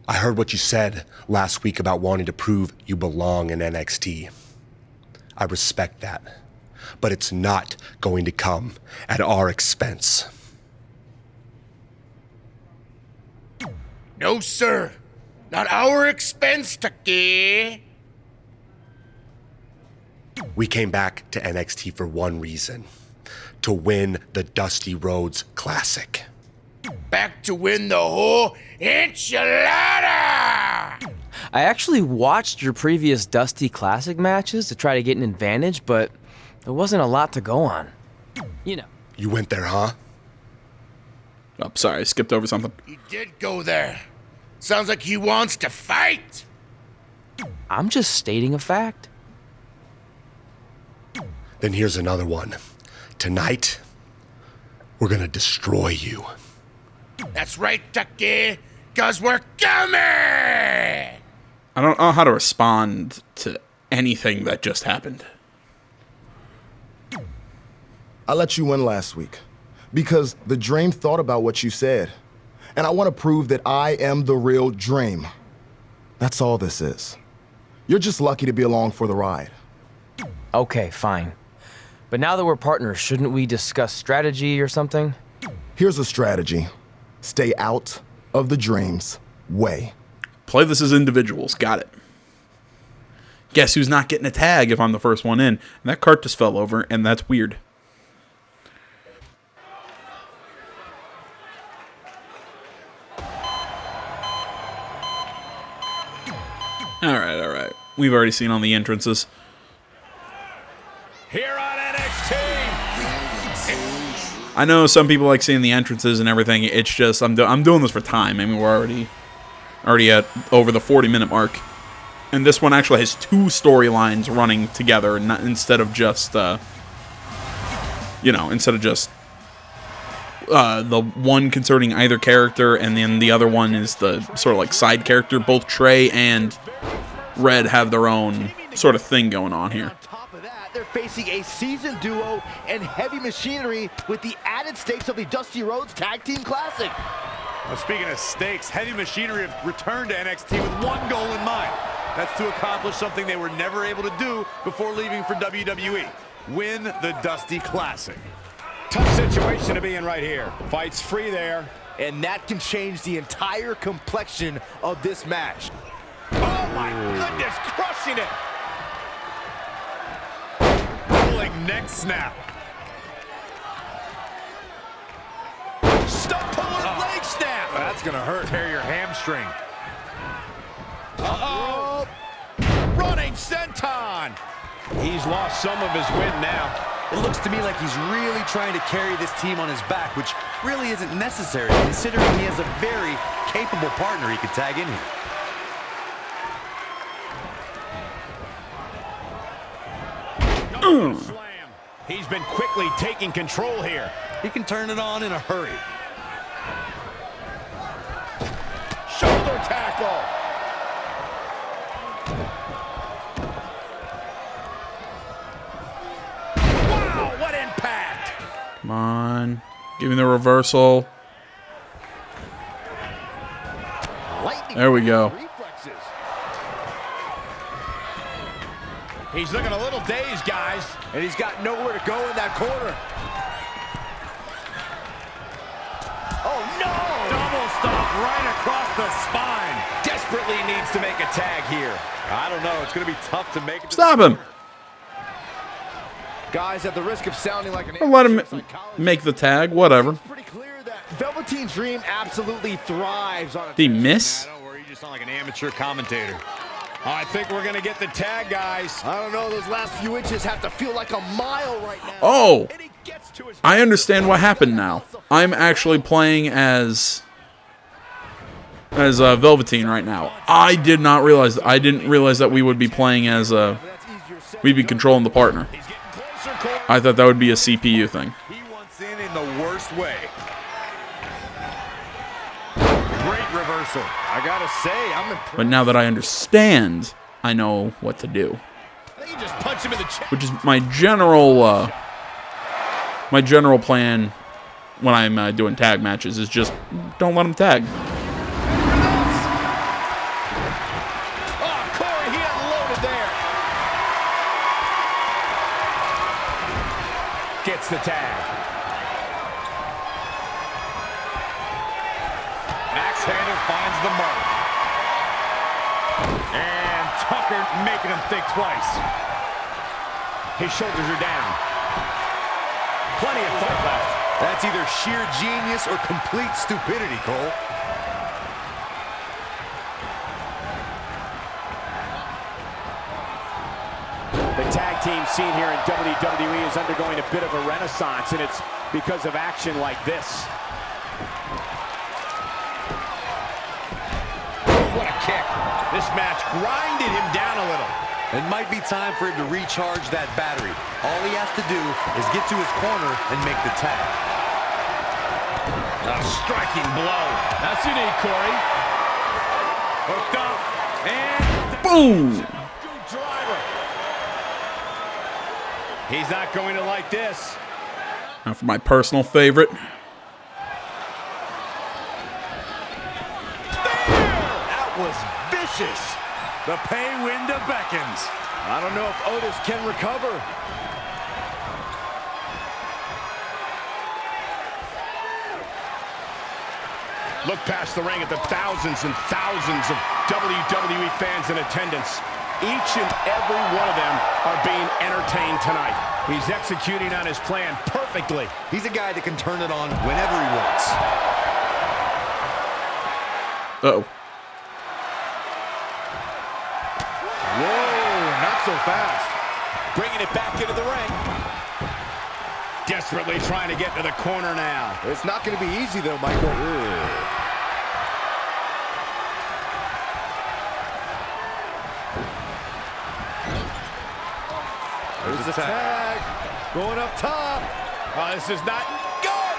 Speaker 18: I heard what you said last week about wanting to prove you belong in NXT. I respect that, but it's not going to come at our expense.
Speaker 19: No, sir. Not our expense, Tucky.
Speaker 18: We came back to NXT for one reason. To win the Dusty Rhodes Classic.
Speaker 19: Back to win the whole enchilada!
Speaker 8: I actually watched your previous Dusty Classic matches to try to get an advantage, but there wasn't a lot to go on. You know.
Speaker 18: You went there, huh?
Speaker 1: Oh, sorry, I skipped over something.
Speaker 19: He did go there. Sounds like he wants to fight.
Speaker 8: I'm just stating a fact.
Speaker 18: Then here's another one. Tonight, we're gonna destroy you.
Speaker 19: That's right, Tucky, 'cause we're coming!
Speaker 1: I don't know how to respond to anything that just happened.
Speaker 12: I let you win last week because the Dream thought about what you said. And I want to prove that I am the real Dream. That's all this is. You're just lucky to be along for the ride.
Speaker 8: Okay, fine. But now that we're partners, shouldn't we discuss strategy or something?
Speaker 12: Here's a strategy. Stay out of the Dream's way.
Speaker 1: Play this as individuals. Got it. Guess who's not getting a tag if I'm the first one in? And that cart just fell over, and that's weird. Alright. We've already seen on the entrances.
Speaker 14: Here on NXT!
Speaker 1: I know some people like seeing the entrances and everything. It's just, I'm doing this for time. I mean, we're already at over the 40-minute mark. And this one actually has two storylines running together, instead of just the one concerning either character, and then the other one is the sort of like side character. Both Trey and Red have their own sort of thing going on here.
Speaker 11: On top of that, they're facing a seasoned duo and heavy machinery with the added stakes of the Dusty Rhodes Tag Team Classic.
Speaker 16: Well, speaking of stakes, Heavy Machinery have returned to NXT with one goal in mind. That's to accomplish something they were never able to do before leaving for WWE. Win the Dusty Classic.
Speaker 14: Tough situation to be in right here. Fight's free there.
Speaker 11: And that can change the entire complexion of this match.
Speaker 14: Oh my goodness, crushing it. Rolling neck snap.
Speaker 11: Stump puller leg snap.
Speaker 14: That's gonna hurt. Tear your hamstring.
Speaker 11: Uh-oh.
Speaker 14: Running senton. He's lost some of his wind now.
Speaker 20: It looks to me like he's really trying to carry this team on his back, which really isn't necessary, considering he has a very capable partner he could tag in here.
Speaker 14: Slam. He's been quickly taking control here.
Speaker 20: He can turn it on in a hurry.
Speaker 14: Shoulder tackle. Wow, what impact!
Speaker 1: Come on. Give me the reversal. There we go.
Speaker 16: He's looking a little dazed, guys.
Speaker 15: And he's got nowhere to go in that corner. Oh, no!
Speaker 16: Double stop right across the spine. Desperately needs to make a tag here.
Speaker 15: I don't know. It's going to be tough to make it.
Speaker 1: Stop him.
Speaker 15: Guys, at the risk of sounding like an
Speaker 1: I'll let him make the tag. Whatever.
Speaker 15: Velveteen Dream absolutely thrives on it.
Speaker 1: Did he miss?
Speaker 16: Don't worry, you just sound like an amateur commentator. I think we're going to get the tag, guys.
Speaker 15: I don't know. Those last few inches have to feel like a mile right now.
Speaker 1: Oh, I understand what happened now. I'm actually playing as Velveteen right now. I did not realize. I didn't realize that we would be playing as we'd be controlling the partner. I thought that would be a CPU thing.
Speaker 16: He wants in the worst way. Great reversal. I gotta say, I'm impressed.
Speaker 1: But now that I understand, I know what to do.
Speaker 16: You just punch him in the chest.
Speaker 1: Which is my general plan when I'm doing tag matches is just don't let him tag.
Speaker 16: Oh, Corey, he unloaded there. Gets the tag. Axe handle finds the mark. And Tucker making him think twice. His shoulders are down. Plenty of fight left.
Speaker 15: That's either sheer genius or complete stupidity, Cole.
Speaker 14: The tag team scene here in WWE is undergoing a bit of a renaissance, and it's because of action like this.
Speaker 16: What a kick. This match grinded him down a little.
Speaker 20: It might be time for him to recharge that battery. All he has to do is get to his corner and make the tag.
Speaker 16: A striking blow. That's unique, Corey. Hooked up. And
Speaker 1: boom!
Speaker 16: Driver. He's not going to like this.
Speaker 1: Now for my personal favorite.
Speaker 15: That was vicious.
Speaker 16: The pay window beckons.
Speaker 15: I don't know if Otis can recover.
Speaker 14: Look past the ring at the thousands and thousands of WWE fans in attendance. Each and every one of them are being entertained tonight. He's executing on his plan perfectly.
Speaker 20: He's a guy that can turn it on whenever he wants.
Speaker 1: Uh-oh.
Speaker 15: Whoa, not so fast.
Speaker 16: Bringing it back into the ring. Desperately trying to get to the corner now.
Speaker 15: It's not going to be easy, though, Michael. There's the tag. Going up top.
Speaker 16: Oh, this is not good.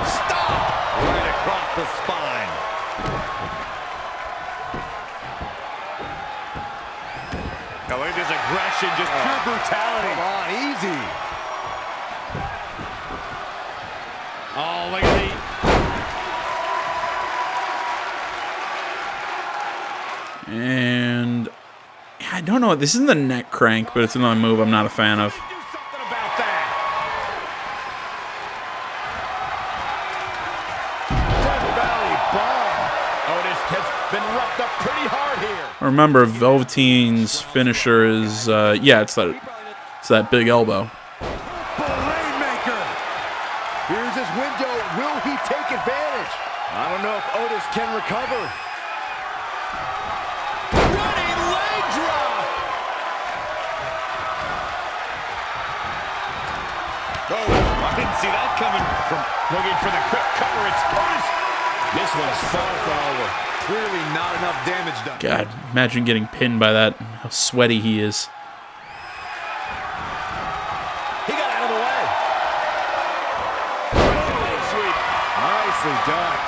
Speaker 16: Stop.
Speaker 15: Right across the spine.
Speaker 16: Now look at this aggression, just pure brutality.
Speaker 15: Come on, easy.
Speaker 16: Oh, look at the...
Speaker 1: And I don't know. This isn't the neck crank, but it's another move I'm not a fan of.
Speaker 16: Do something about that.
Speaker 15: Death Valley bomb.
Speaker 16: Otis has been roughed up pretty hard here.
Speaker 1: Remember, Velveteen's finisher is yeah, it's that big elbow.
Speaker 15: Rainmaker. Here's his window. Will he take advantage? I don't know if Otis can recover.
Speaker 16: Running leg drop. Oh, I didn't see that coming from looking for the quick cover. It's Otis. This one's far from over.
Speaker 15: Clearly not enough damage done.
Speaker 1: God, imagine getting pinned by that. How sweaty he is.
Speaker 15: He got out of the way.
Speaker 16: Sweep.
Speaker 15: Nicely done.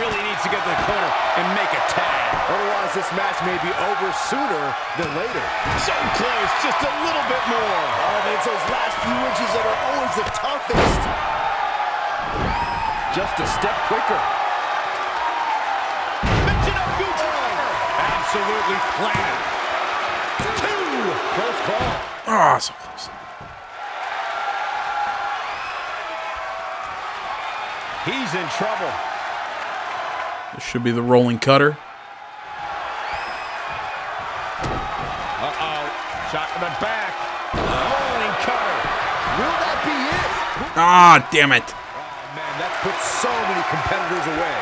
Speaker 16: Really needs to get to the corner and make a tag.
Speaker 15: Otherwise, this match may be over sooner than later.
Speaker 16: So close, just a little bit more.
Speaker 15: Oh, but it's those last few inches that are always the toughest.
Speaker 20: just a step quicker.
Speaker 14: Absolutely planted.
Speaker 15: 2. Close call.
Speaker 1: Ah, so close.
Speaker 14: He's in trouble.
Speaker 1: This should be the rolling cutter.
Speaker 14: Uh-oh. Shot to the back. Rolling cutter.
Speaker 15: Will that be it?
Speaker 1: Ah, damn it.
Speaker 20: Oh, man, that's put so many competitors away.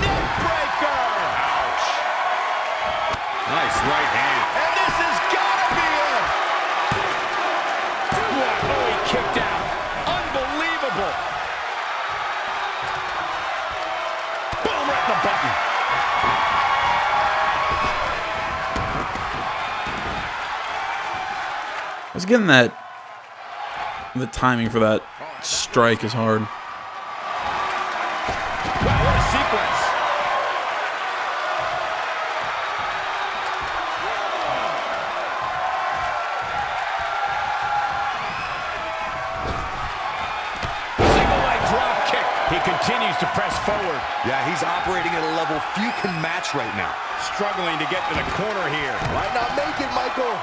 Speaker 14: Neckbreaker. Ouch. Nice right hand.
Speaker 15: And this has got to be it.
Speaker 14: What? Oh, he kicked out. Unbelievable. Boom, right in the button.
Speaker 1: I was getting that. The timing for that strike is hard.
Speaker 14: Wow, what a sequence. Single leg drop kick. He continues to press forward.
Speaker 20: Yeah, he's operating at a level few can match right now.
Speaker 14: Struggling to get to the corner here.
Speaker 15: Might not make it, Michael.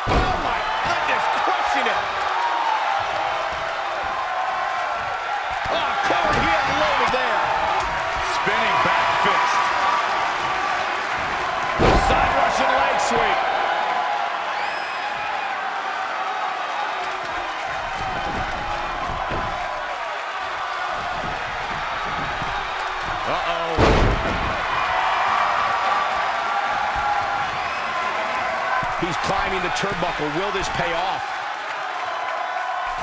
Speaker 14: Oh my goodness, crushing it. Oh, cover, he unloaded there. Spinning back fist. Side Russian leg sweep. Uh-oh. He's climbing the turnbuckle. Will this pay off?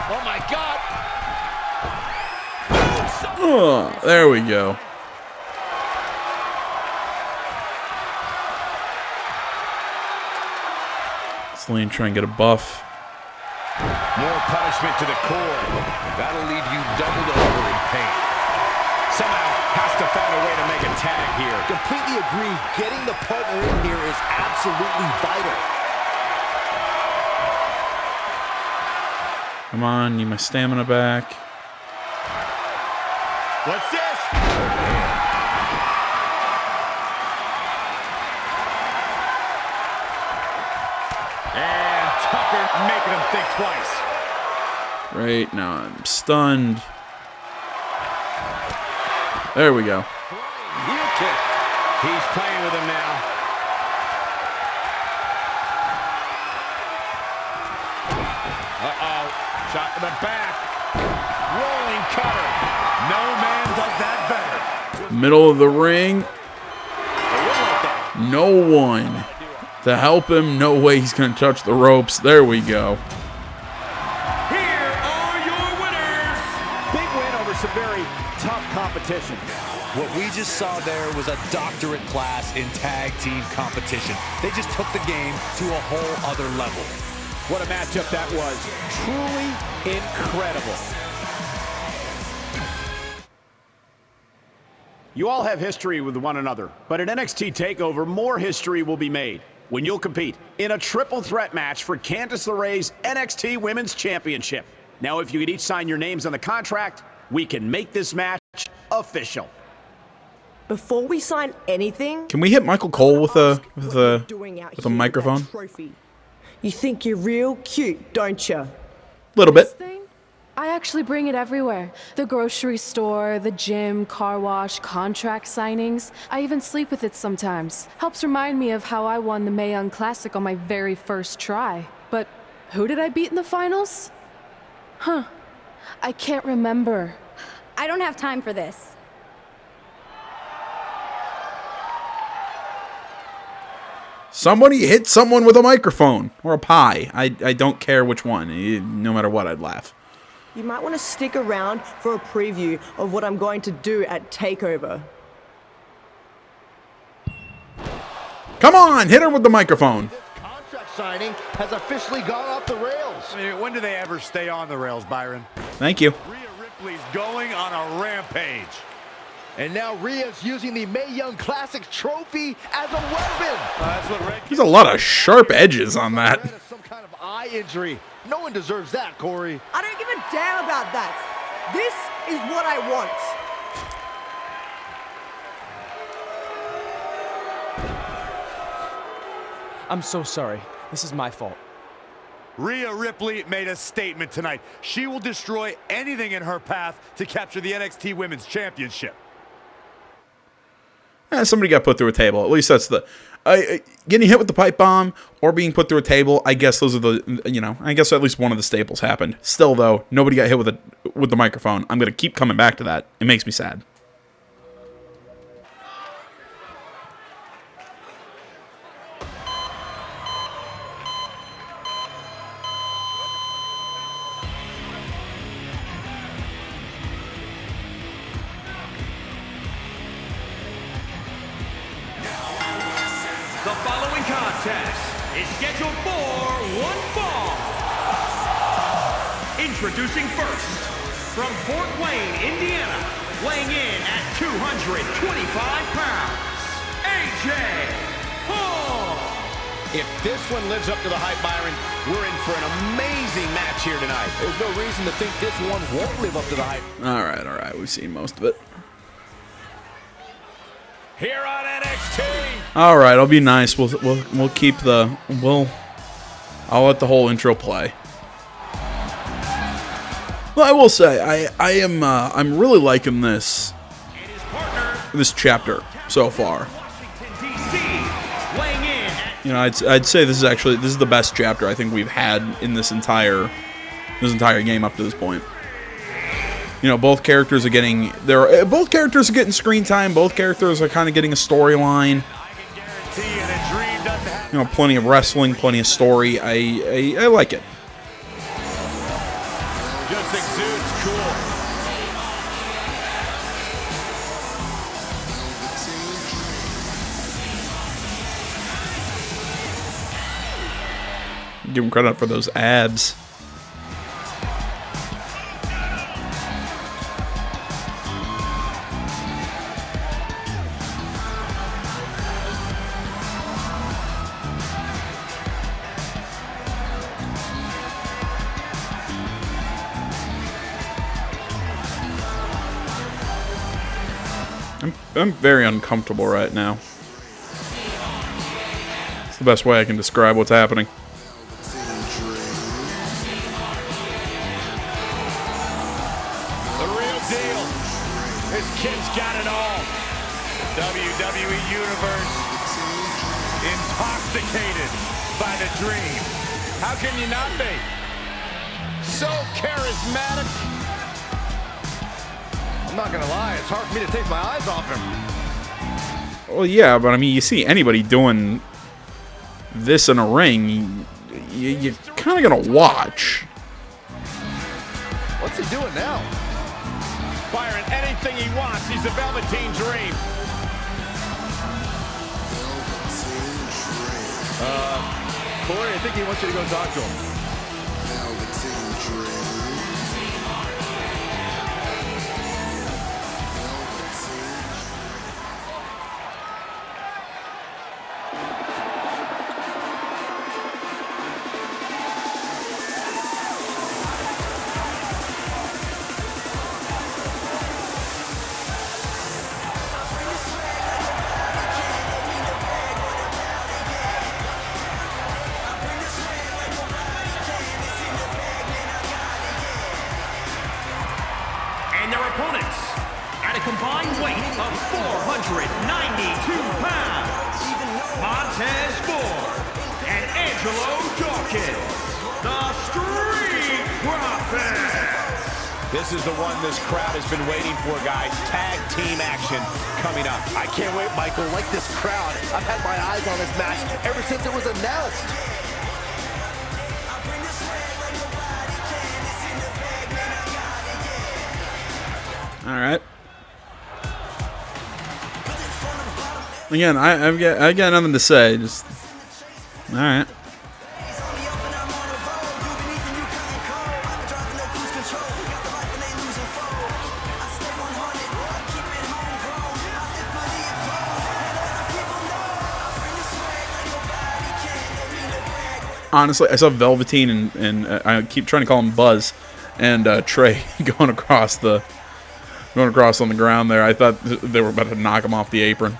Speaker 14: Oh, my God.
Speaker 1: Oh, there we go. Celine trying to get a buff.
Speaker 14: More punishment to the core.
Speaker 20: That'll leave you doubled over in pain.
Speaker 14: Somehow has to find a way to make a tag here.
Speaker 15: Completely agree. Getting the partner in here is absolutely vital.
Speaker 1: Come on, need my stamina back.
Speaker 14: What's this? And Tucker making him think twice.
Speaker 1: Right now I'm stunned. There we go.
Speaker 14: Heel kick. He's playing with him now. Uh-oh. Shot to the back. Rolling cutter. No man does that better.
Speaker 1: Middle of the ring. No one to help him. No way he's going to touch the ropes. There we go.
Speaker 13: Here are your winners.
Speaker 15: Big win over some very tough competition.
Speaker 20: What we just saw there was a doctorate class in tag team competition. They just took the game to a whole other level.
Speaker 13: What a matchup that was. Truly incredible. You all have history with one another, but at NXT TakeOver, more history will be made when you'll compete in a triple threat match for Candice LeRae's NXT Women's Championship. Now, if you could each sign your names on the contract, we can make this match official.
Speaker 21: Before we sign anything,
Speaker 1: Can we hit Michael Cole with a microphone?
Speaker 21: trophy. You think you're real cute, don't you?
Speaker 1: Little bit.
Speaker 10: I actually bring it everywhere. The grocery store, the gym, car wash, contract signings. I even sleep with it sometimes. Helps remind me of how I won the Mae Young Classic on my very first try. But who did I beat in the finals? Huh. I can't remember.
Speaker 22: I don't have time for this.
Speaker 1: Somebody hit someone with a microphone or a pie. I don't care which one. No matter what, I'd laugh.
Speaker 21: You might want to stick around for a preview of what I'm going to do at TakeOver.
Speaker 1: Come on, hit her with the microphone.
Speaker 15: Contract signing has officially gone off the rails.
Speaker 16: I mean, when do they ever stay on the rails, Byron?
Speaker 1: Thank you.
Speaker 16: Rhea Ripley's going on a rampage.
Speaker 15: And now Rhea's using the Mae Young Classic trophy as a weapon.
Speaker 16: That's what Red
Speaker 1: There's a lot of sharp edges on that.
Speaker 15: Some kind of eye injury. No one deserves that, Corey.
Speaker 21: I don't give a damn about that. This is what I want.
Speaker 8: I'm so sorry. This is my fault.
Speaker 16: Rhea Ripley made a statement tonight. She will destroy anything in her path to capture the NXT Women's Championship.
Speaker 1: Somebody got put through a table. At least that's the... getting hit with the pipe bomb or being put through a table, I guess those are the... You know, I guess at least one of the staples happened. Still, though, nobody got hit with the microphone. I'm going to keep coming back to that. It makes me sad.
Speaker 13: The following contest is scheduled for one fall. Introducing first, from Fort Wayne, Indiana, weighing in at 225 pounds, AJ Hall.
Speaker 2: If this one lives up to the hype, Byron, we're in for an amazing match here tonight. There's no reason to think this one won't live up to the hype.
Speaker 1: All right. We've seen most of it.
Speaker 14: Here on NXT.
Speaker 1: All right, I'll be nice. We'll keep the I'll let the whole intro play. Well, I will say I'm really liking this chapter so far. You know, I'd say this is the best chapter I think we've had in this entire game up to this point. You know, both characters are getting screen time. Both characters are kind of getting a storyline. You know, plenty of wrestling, plenty of story. I like it.
Speaker 14: Just exudes cool.
Speaker 1: Give him credit for those abs. I'm very uncomfortable right now. It's the best way I can describe what's happening.
Speaker 14: The real deal. This kid's got it all. WWE Universe. Intoxicated by the dream. How can you not be? So charismatic.
Speaker 15: I'm not gonna lie, it's hard for me to take my eyes off him.
Speaker 1: Well, yeah, but I mean, you see anybody doing this in a ring, you're kind of gonna watch.
Speaker 15: What's he doing now?
Speaker 14: Byron, anything he wants, he's the Velveteen Dream.
Speaker 15: Corey, I think he wants you to go talk to him.
Speaker 13: And their opponents, at a combined weight of 492 pounds, Montez Ford and Angelo Dawkins, the Street Profits.
Speaker 2: This is the one this crowd has been waiting for, guys. Tag team action coming up.
Speaker 15: I can't wait, Michael. Like this crowd, I've had my eyes on this match ever since it was announced.
Speaker 1: All right. Again, I got nothing to say. Just all right. honestly, I saw Velveteen and I keep trying to call him Buzz, and Trey going across on the ground there. I thought they were about to knock him off the apron.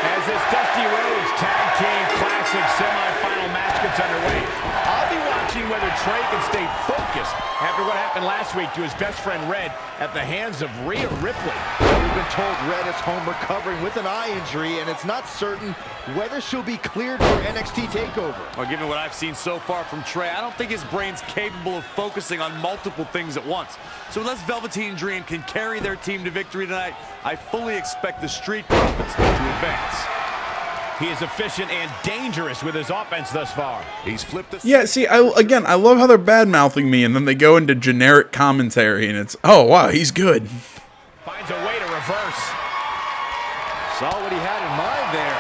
Speaker 14: As this Dusty Rhodes Tag Team Classic semi-final match gets underway, I'll be watching whether Trey can stay focused after what happened last week to his best friend Red at the hands of Rhea Ripley.
Speaker 15: We've been told Red is home recovering with an eye injury, and it's not certain whether she'll be cleared for NXT TakeOver.
Speaker 16: Well, given what I've seen so far from Trey, I don't think his brain's capable of focusing on multiple things at once. So unless Velveteen Dream can carry their team to victory tonight, I fully expect the Street Profits to advance.
Speaker 14: He is efficient and dangerous with his offense thus far.
Speaker 16: He's flipped the...
Speaker 1: Yeah, see, I love how they're bad-mouthing me, and then they go into generic commentary, and it's, oh, wow, he's good.
Speaker 14: Finds a way to reverse.
Speaker 15: Saw what he had in mind there.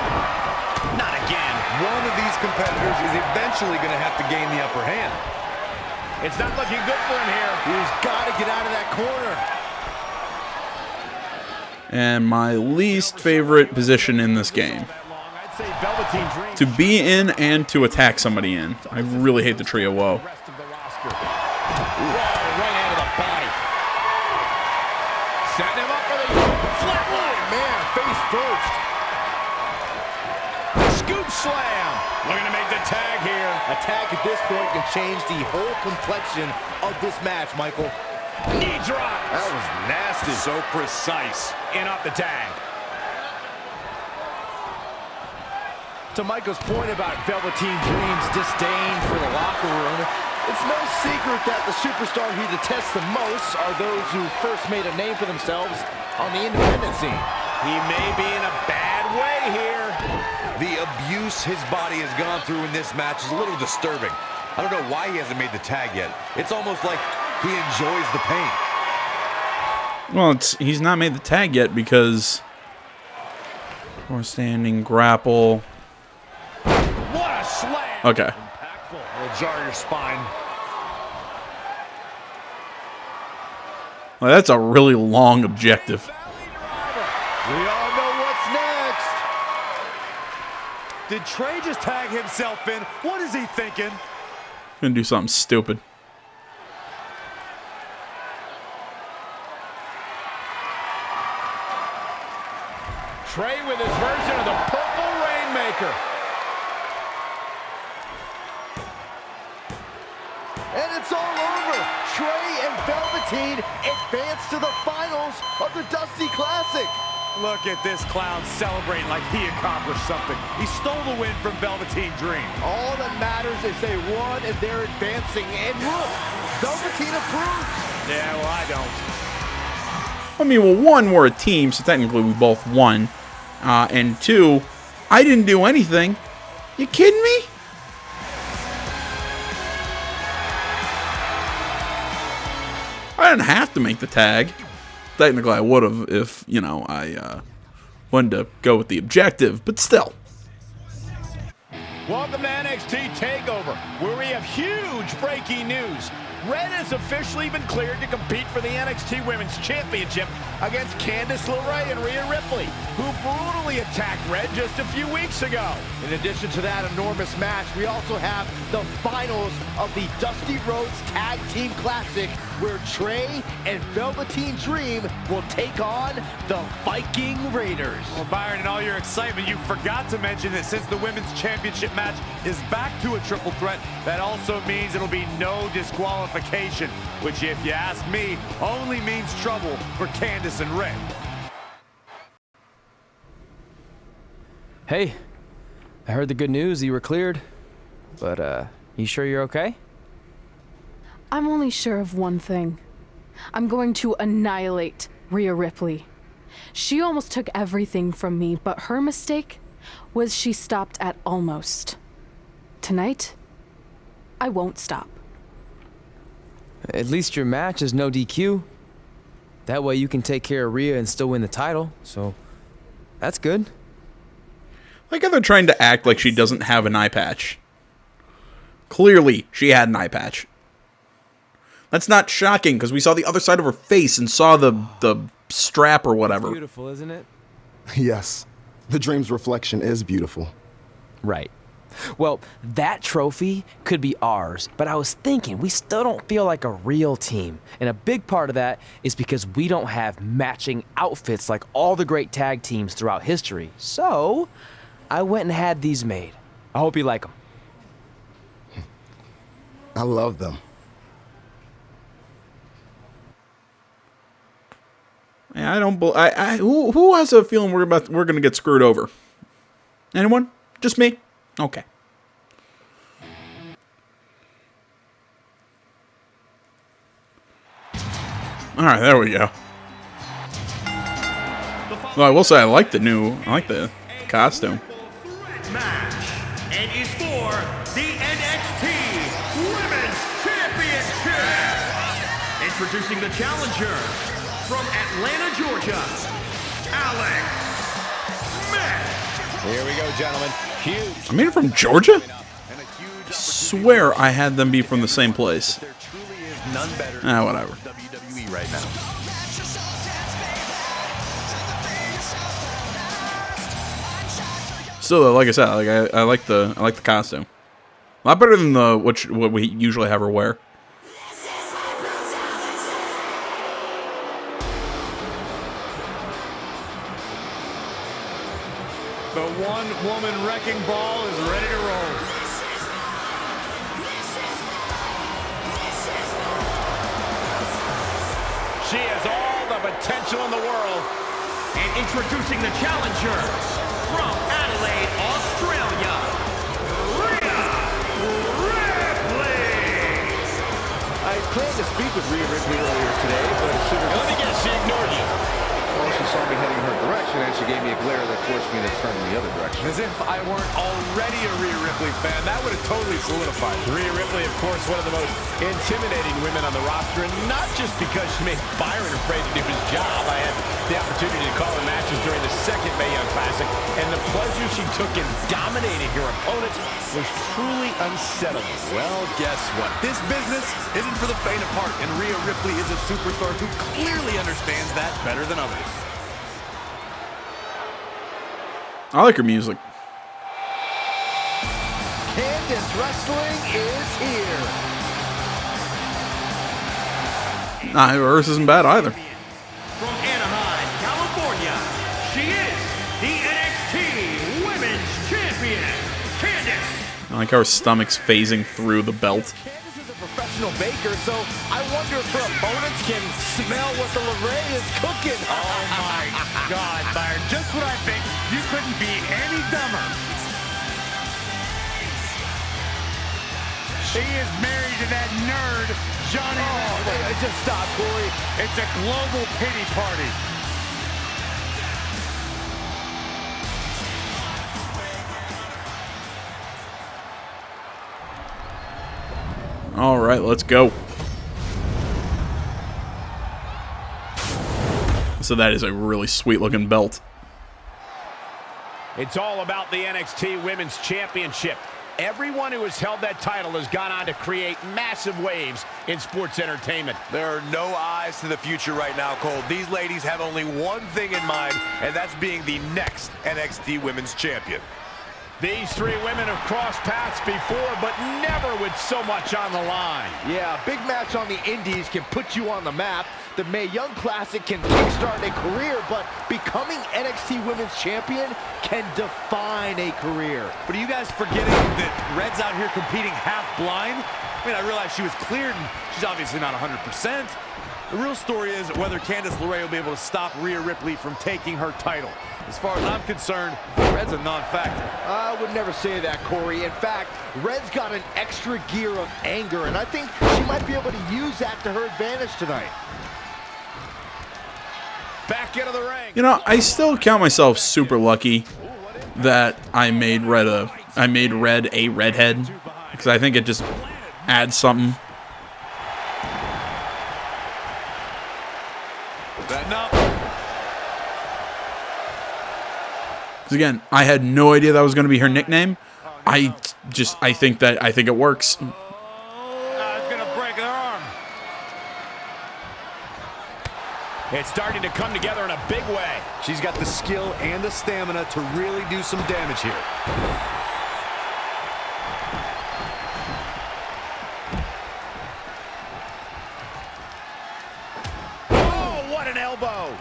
Speaker 14: Not again.
Speaker 16: One of these competitors is eventually going to have to gain the upper hand.
Speaker 14: It's not looking good for him here.
Speaker 15: He's got to get out of that corner.
Speaker 1: And my least favorite position in this game. To be in and to attack somebody in. I really hate the Trio Woe.
Speaker 14: Right hand to the body. Setting him up for the flatline.
Speaker 15: Man, face first.
Speaker 14: Scoop slam. Looking to make the tag here.
Speaker 15: A tag at this point can change the whole complexion of this match, Michael.
Speaker 14: Knee drop.
Speaker 16: That was nasty. So precise.
Speaker 14: In off the tag.
Speaker 15: To Michael's point about Velveteen Dream's disdain for the locker room, it's no secret that the superstar he detests the most are those who first made a name for themselves on the independent scene.
Speaker 14: He may be in a bad way here.
Speaker 16: The abuse his body has gone through in this match is a little disturbing. I don't know why he hasn't made the tag yet. It's almost like he enjoys the pain.
Speaker 1: Well, he's not made the tag yet because we're standing grapple.
Speaker 14: What a slam.
Speaker 1: Okay.
Speaker 16: Impactful. It'll jar your spine.
Speaker 1: Well, that's a really long objective.
Speaker 15: We all know what's next.
Speaker 16: Did Trey just tag himself in? What is he thinking?
Speaker 1: Gonna do something stupid.
Speaker 14: Trey with his version of the Purple Rainmaker.
Speaker 15: And it's all over. Trey and Velveteen advance to the finals of the Dusty Classic.
Speaker 16: Look at this clown celebrating like he accomplished something. He stole the win from Velveteen Dream.
Speaker 15: All that matters is they won and they're advancing. And look, Velveteen approves.
Speaker 16: Yeah, well, I don't.
Speaker 1: I mean, well, one, we're a team, so technically we both won. And two, I didn't do anything. You kidding me? I didn't have to make the tag. Technically, I would have if, you know, I wanted to go with the objective, but still.
Speaker 14: Welcome to NXT TakeOver, where we have huge breaking news. Red has officially been cleared to compete for the NXT Women's Championship against Candice LeRae and Rhea Ripley, who brutally attacked Red just a few weeks ago.
Speaker 15: In addition to that enormous match, we also have the finals of the Dusty Rhodes Tag Team Classic, where Trey and Velveteen Dream will take on the Viking Raiders.
Speaker 16: Well, Byron, in all your excitement, you forgot to mention that since the Women's Championship match is back to a triple threat, that also means it'll be no disqualification, which, if you ask me, only means trouble for Candice and Red.
Speaker 8: Hey, I heard the good news. You were cleared. But, you sure you're okay?
Speaker 10: I'm only sure of one thing. I'm going to annihilate Rhea Ripley. She almost took everything from me, but her mistake was she stopped at almost. Tonight, I won't stop.
Speaker 8: At least your match is no DQ. That way you can take care of Rhea and still win the title, so that's good.
Speaker 1: Like how they're trying to act like she doesn't have an eye patch. Clearly, she had an eye patch. That's not shocking, because we saw the other side of her face and saw the strap or whatever.
Speaker 8: Beautiful, isn't it?
Speaker 12: Yes. The Dream's reflection is beautiful.
Speaker 8: Right. Well, that trophy could be ours, but I was thinking we still don't feel like a real team. And a big part of that is because we don't have matching outfits like all the great tag teams throughout history. So, I went and had these made. I hope you like them.
Speaker 12: I love them.
Speaker 1: I don't. Who has a feeling we're gonna get screwed over? Anyone? Just me? Okay. All right, there we go. Well, I will say I like the costume.
Speaker 13: Match and is for the NXT Women's Championship. Introducing the challenger from Atlanta, Georgia, Alex Smith.
Speaker 2: Here we go, gentlemen. Huge.
Speaker 1: I mean, from Georgia? Swear I had them be from the same place.
Speaker 20: There truly is none better
Speaker 1: Whatever.
Speaker 20: WWE right now.
Speaker 1: Still, like I said, I like the costume. A lot better than what we usually have her wear.
Speaker 16: The one-woman wrecking ball is ready to roll.
Speaker 2: She has all the potential in the world.
Speaker 13: And introducing the challenger from Adelaide, Australia, Rhea Ripley.
Speaker 15: I planned to speak with Rhea Ripley earlier today, but
Speaker 2: Let me guess, she ignored you.
Speaker 15: Well, she saw me heading her direction, and she gave me a glare that forced me to turn in the other direction.
Speaker 16: As if I weren't already a Rhea Ripley fan, that would have totally solidified it.
Speaker 2: Rhea Ripley, of course, one of the most intimidating women on the roster, and not just because she made Byron afraid to do his job. I had the opportunity to call her matches during the second Mae Young Classic, and the pleasure she took in dominating her opponents was truly unsettling.
Speaker 20: Well, guess what? This business isn't for the faint of heart, and Rhea Ripley is a superstar who clearly understands that better than others.
Speaker 1: I like her music.
Speaker 15: Candice Wrestling is here.
Speaker 1: Nah, hers isn't bad either.
Speaker 13: From Anaheim, California, she is the NXT Women's Champion, Candice.
Speaker 1: I like how her stomach's phasing through the belt.
Speaker 15: Candice is a professional baker, so I wonder if her opponents can smell what the LeRae is cooking.
Speaker 16: Oh my God, Byron. Just what I think. You couldn't be any dumber. She is married to that nerd, Johnny.
Speaker 15: Oh, just stop, Corey.
Speaker 16: It's a global pity party.
Speaker 1: All right, let's go. So that is a really sweet looking belt.
Speaker 2: It's all about the NXT Women's Championship. Everyone who has held that title has gone on to create massive waves in sports entertainment.
Speaker 20: There are no eyes to the future right now, Cole. These ladies have only one thing in mind, and that's being the next NXT Women's Champion.
Speaker 2: These three women have crossed paths before, but never with so much on the line.
Speaker 15: Yeah, a big match on the Indies can put you on the map. The Mae Young Classic can kickstart a career, but becoming NXT Women's Champion can define a career.
Speaker 20: But are you guys forgetting that Red's out here competing half blind? I mean, I realize she was cleared, and she's obviously not 100%. The real story is whether Candice LeRae will be able to stop Rhea Ripley from taking her title. As far as I'm concerned, Red's a non-factor.
Speaker 15: I would never say that, Corey. In fact, Red's got an extra gear of anger, and I think she might be able to use that to her advantage tonight.
Speaker 2: Back into the ring.
Speaker 1: You know, I still count myself super lucky that I made Red a redhead, because I think it just adds something. again, I had no idea that was going to be her nickname. I think it works.
Speaker 14: It's going to break her arm.
Speaker 2: It's starting to come together in a big way.
Speaker 16: She's got the skill and the stamina to really do some damage here.
Speaker 2: Oh, what an elbow.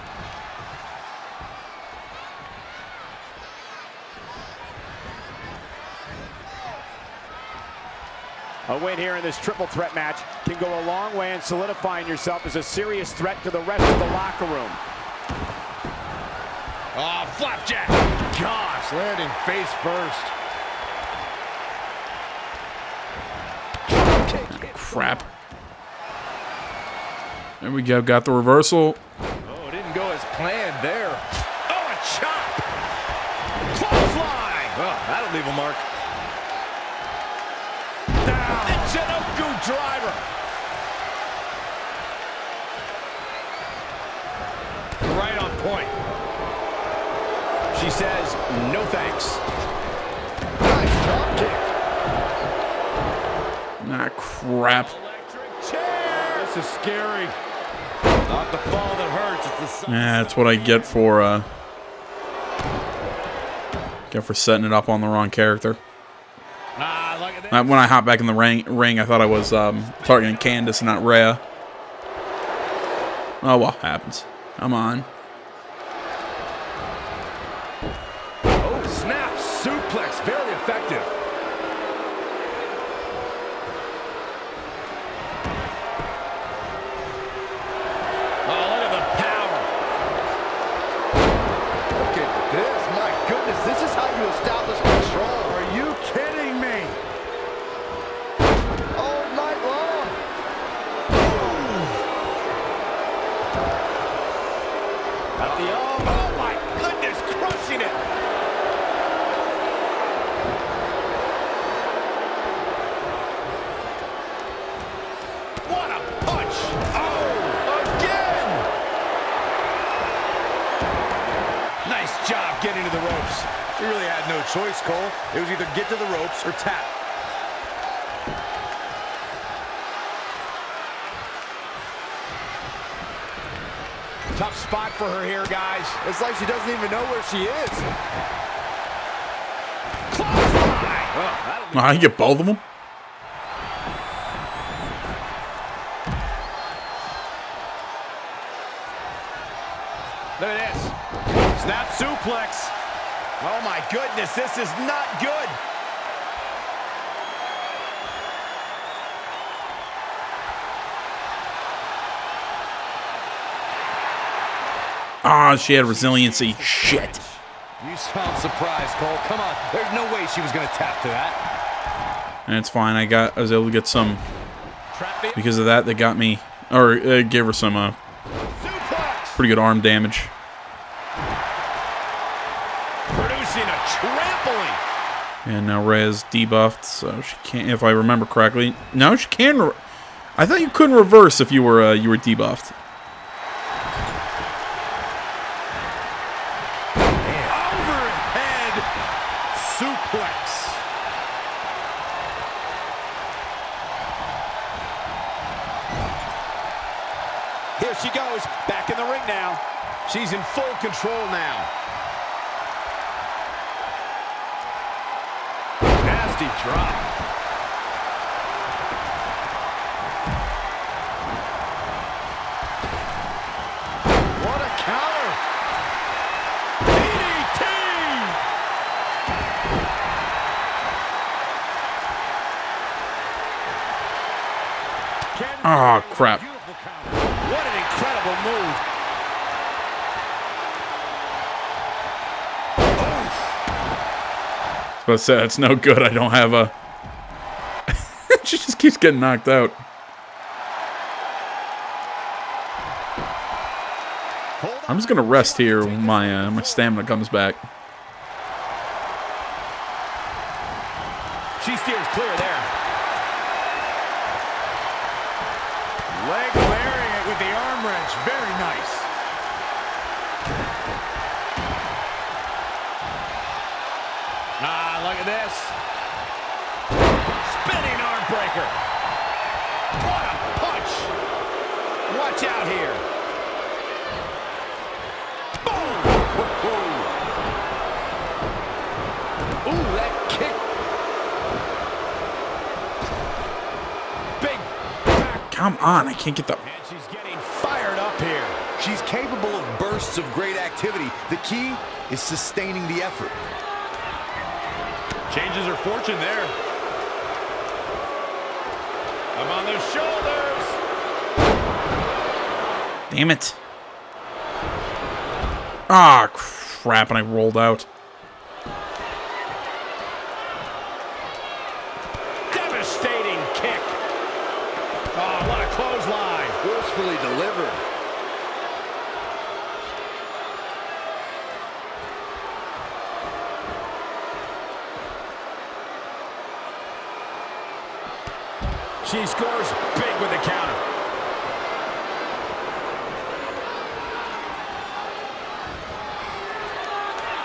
Speaker 2: A win here in this triple threat match can go a long way in solidifying yourself as a serious threat to the rest of the locker room.
Speaker 14: Oh, flapjack. Gosh, landing face first.
Speaker 1: Crap. There we go. Got the reversal.
Speaker 15: Oh, it didn't go as planned there.
Speaker 2: Oh, a chop. Clothesline.
Speaker 15: Oh, that'll leave a mark.
Speaker 2: It's an Oku driver.
Speaker 14: Right on point.
Speaker 2: She says, no thanks.
Speaker 15: Nice drop kick.
Speaker 1: Ah, crap.
Speaker 14: This is scary.
Speaker 15: Not the fall that hurts. It's the
Speaker 1: That's what I get for setting it up on the wrong character.
Speaker 14: Look at that.
Speaker 1: When I hopped back in the ring, I thought I was targeting Candace and not Rhea. Oh, well, happens. Come on.
Speaker 15: Oh, snap suplex. Very effective.
Speaker 2: Oh, look at the power.
Speaker 15: Look at this. My goodness. This is how you establish control.
Speaker 14: Are you kidding me?
Speaker 15: All night long.
Speaker 2: At the arm. Oh, my goodness, crushing it. What a punch. Oh, again. Nice job getting to the ropes.
Speaker 16: He really had no choice, Cole. It was either get to the ropes or tap.
Speaker 2: Tough spot for her here, guys.
Speaker 15: It's like she doesn't even know where she is.
Speaker 1: I get both of them.
Speaker 2: Look at this. Snap suplex. Oh, my goodness, this is not good.
Speaker 1: Ah, she had resiliency. Shit.
Speaker 16: You sound surprised, Cole. Come on. There's no way she was going to tap to that.
Speaker 1: And it's fine. I was able to get some. Because of that, they got me, or gave her some pretty good arm damage.
Speaker 2: Producing a trampling.
Speaker 1: And now Rhea's debuffed, so she can't. If I remember correctly, no, she can. I thought you couldn't reverse if you were debuffed.
Speaker 2: Overhead suplex. Here she goes, back in the ring now. She's in full control now.
Speaker 15: Nasty drop. What a counter.
Speaker 2: DDT!
Speaker 1: Oh, crap.
Speaker 2: What an incredible move.
Speaker 1: But that's no good. I don't have a. She just keeps getting knocked out. I'm just gonna rest here when my stamina comes back.
Speaker 2: She steers clear there.
Speaker 14: Leg bearing it with the arm wrench. Very nice.
Speaker 2: look at this. Spinning arm breaker. What a punch. Watch out here. Boom. Ooh, that kick. Big back.
Speaker 1: Come on, I can't get the...
Speaker 2: And she's getting fired up here.
Speaker 11: She's capable of bursts of great activity. The key is sustaining the effort.
Speaker 16: Changes her fortune there.
Speaker 2: I'm on their shoulders.
Speaker 1: Damn it. Ah, crap, and I rolled out.
Speaker 2: Devastating kick. Oh, what a clothesline.
Speaker 11: Forcefully delivered.
Speaker 2: She scores big with the counter.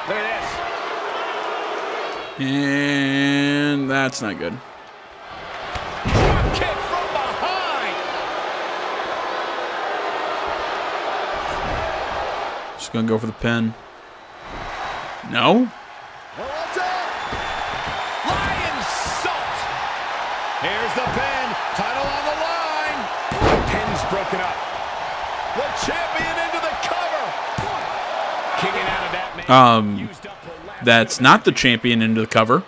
Speaker 2: Look at this.
Speaker 1: And that's not good.
Speaker 2: Drop kick from behind.
Speaker 1: Just gonna go for the pin. No?
Speaker 2: Lion salt. Here's the pin. Title on the line. The pin's broken up. The champion into the cover. Kicking out of that man.
Speaker 1: That's not the champion into the cover,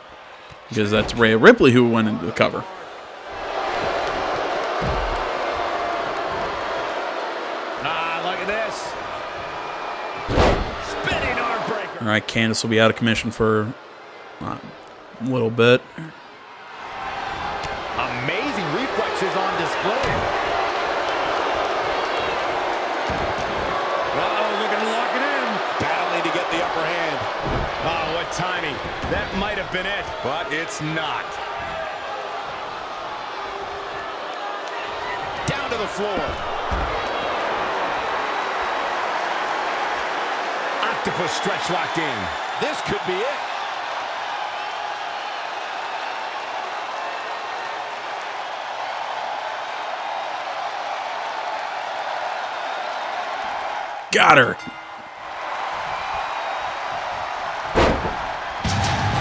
Speaker 1: because that's Rhea Ripley who went into the cover.
Speaker 2: Ah, look at this. Spinning arm breaker.
Speaker 1: All right, Candice will be out of commission for a little bit.
Speaker 15: Amazing reflexes on display.
Speaker 2: Uh-oh, looking to lock it in. Battling to get the upper hand. Oh, what timing. That might have been it, but it's not. Down to the floor. Octopus stretch locked in. This could be it.
Speaker 1: Got her.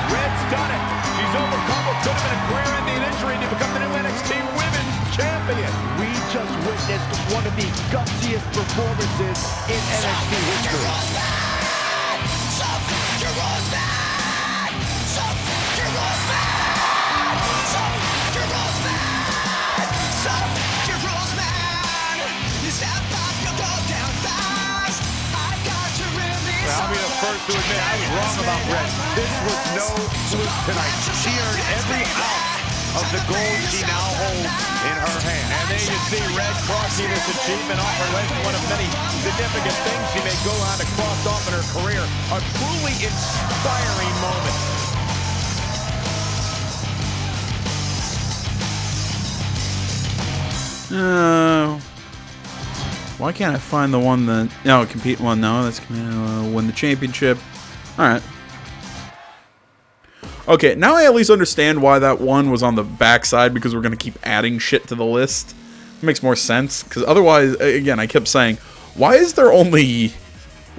Speaker 2: Red's done it. She's overcome what could have been a career-ending injury to become the new NXT Women's Champion.
Speaker 15: We just witnessed one of the gutsiest performances in NXT history.
Speaker 16: I'll be the first to admit I was wrong about Red. This was no fluke tonight. She earned every ounce of the gold she now holds in her hand.
Speaker 2: And there you see Red crossing this achievement off her list. One of many significant things she may go on to cross off in her career. A truly inspiring moment.
Speaker 1: Why can't I find the one that... No, compete one. No, that's win the championship. Alright. Okay, now I at least understand why that one was on the backside, because we're going to keep adding shit to the list. It makes more sense, because otherwise, again, I kept saying, why is there only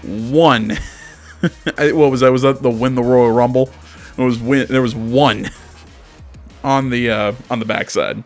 Speaker 1: one? What was that? Was that the Win the Royal Rumble? There was one on the backside.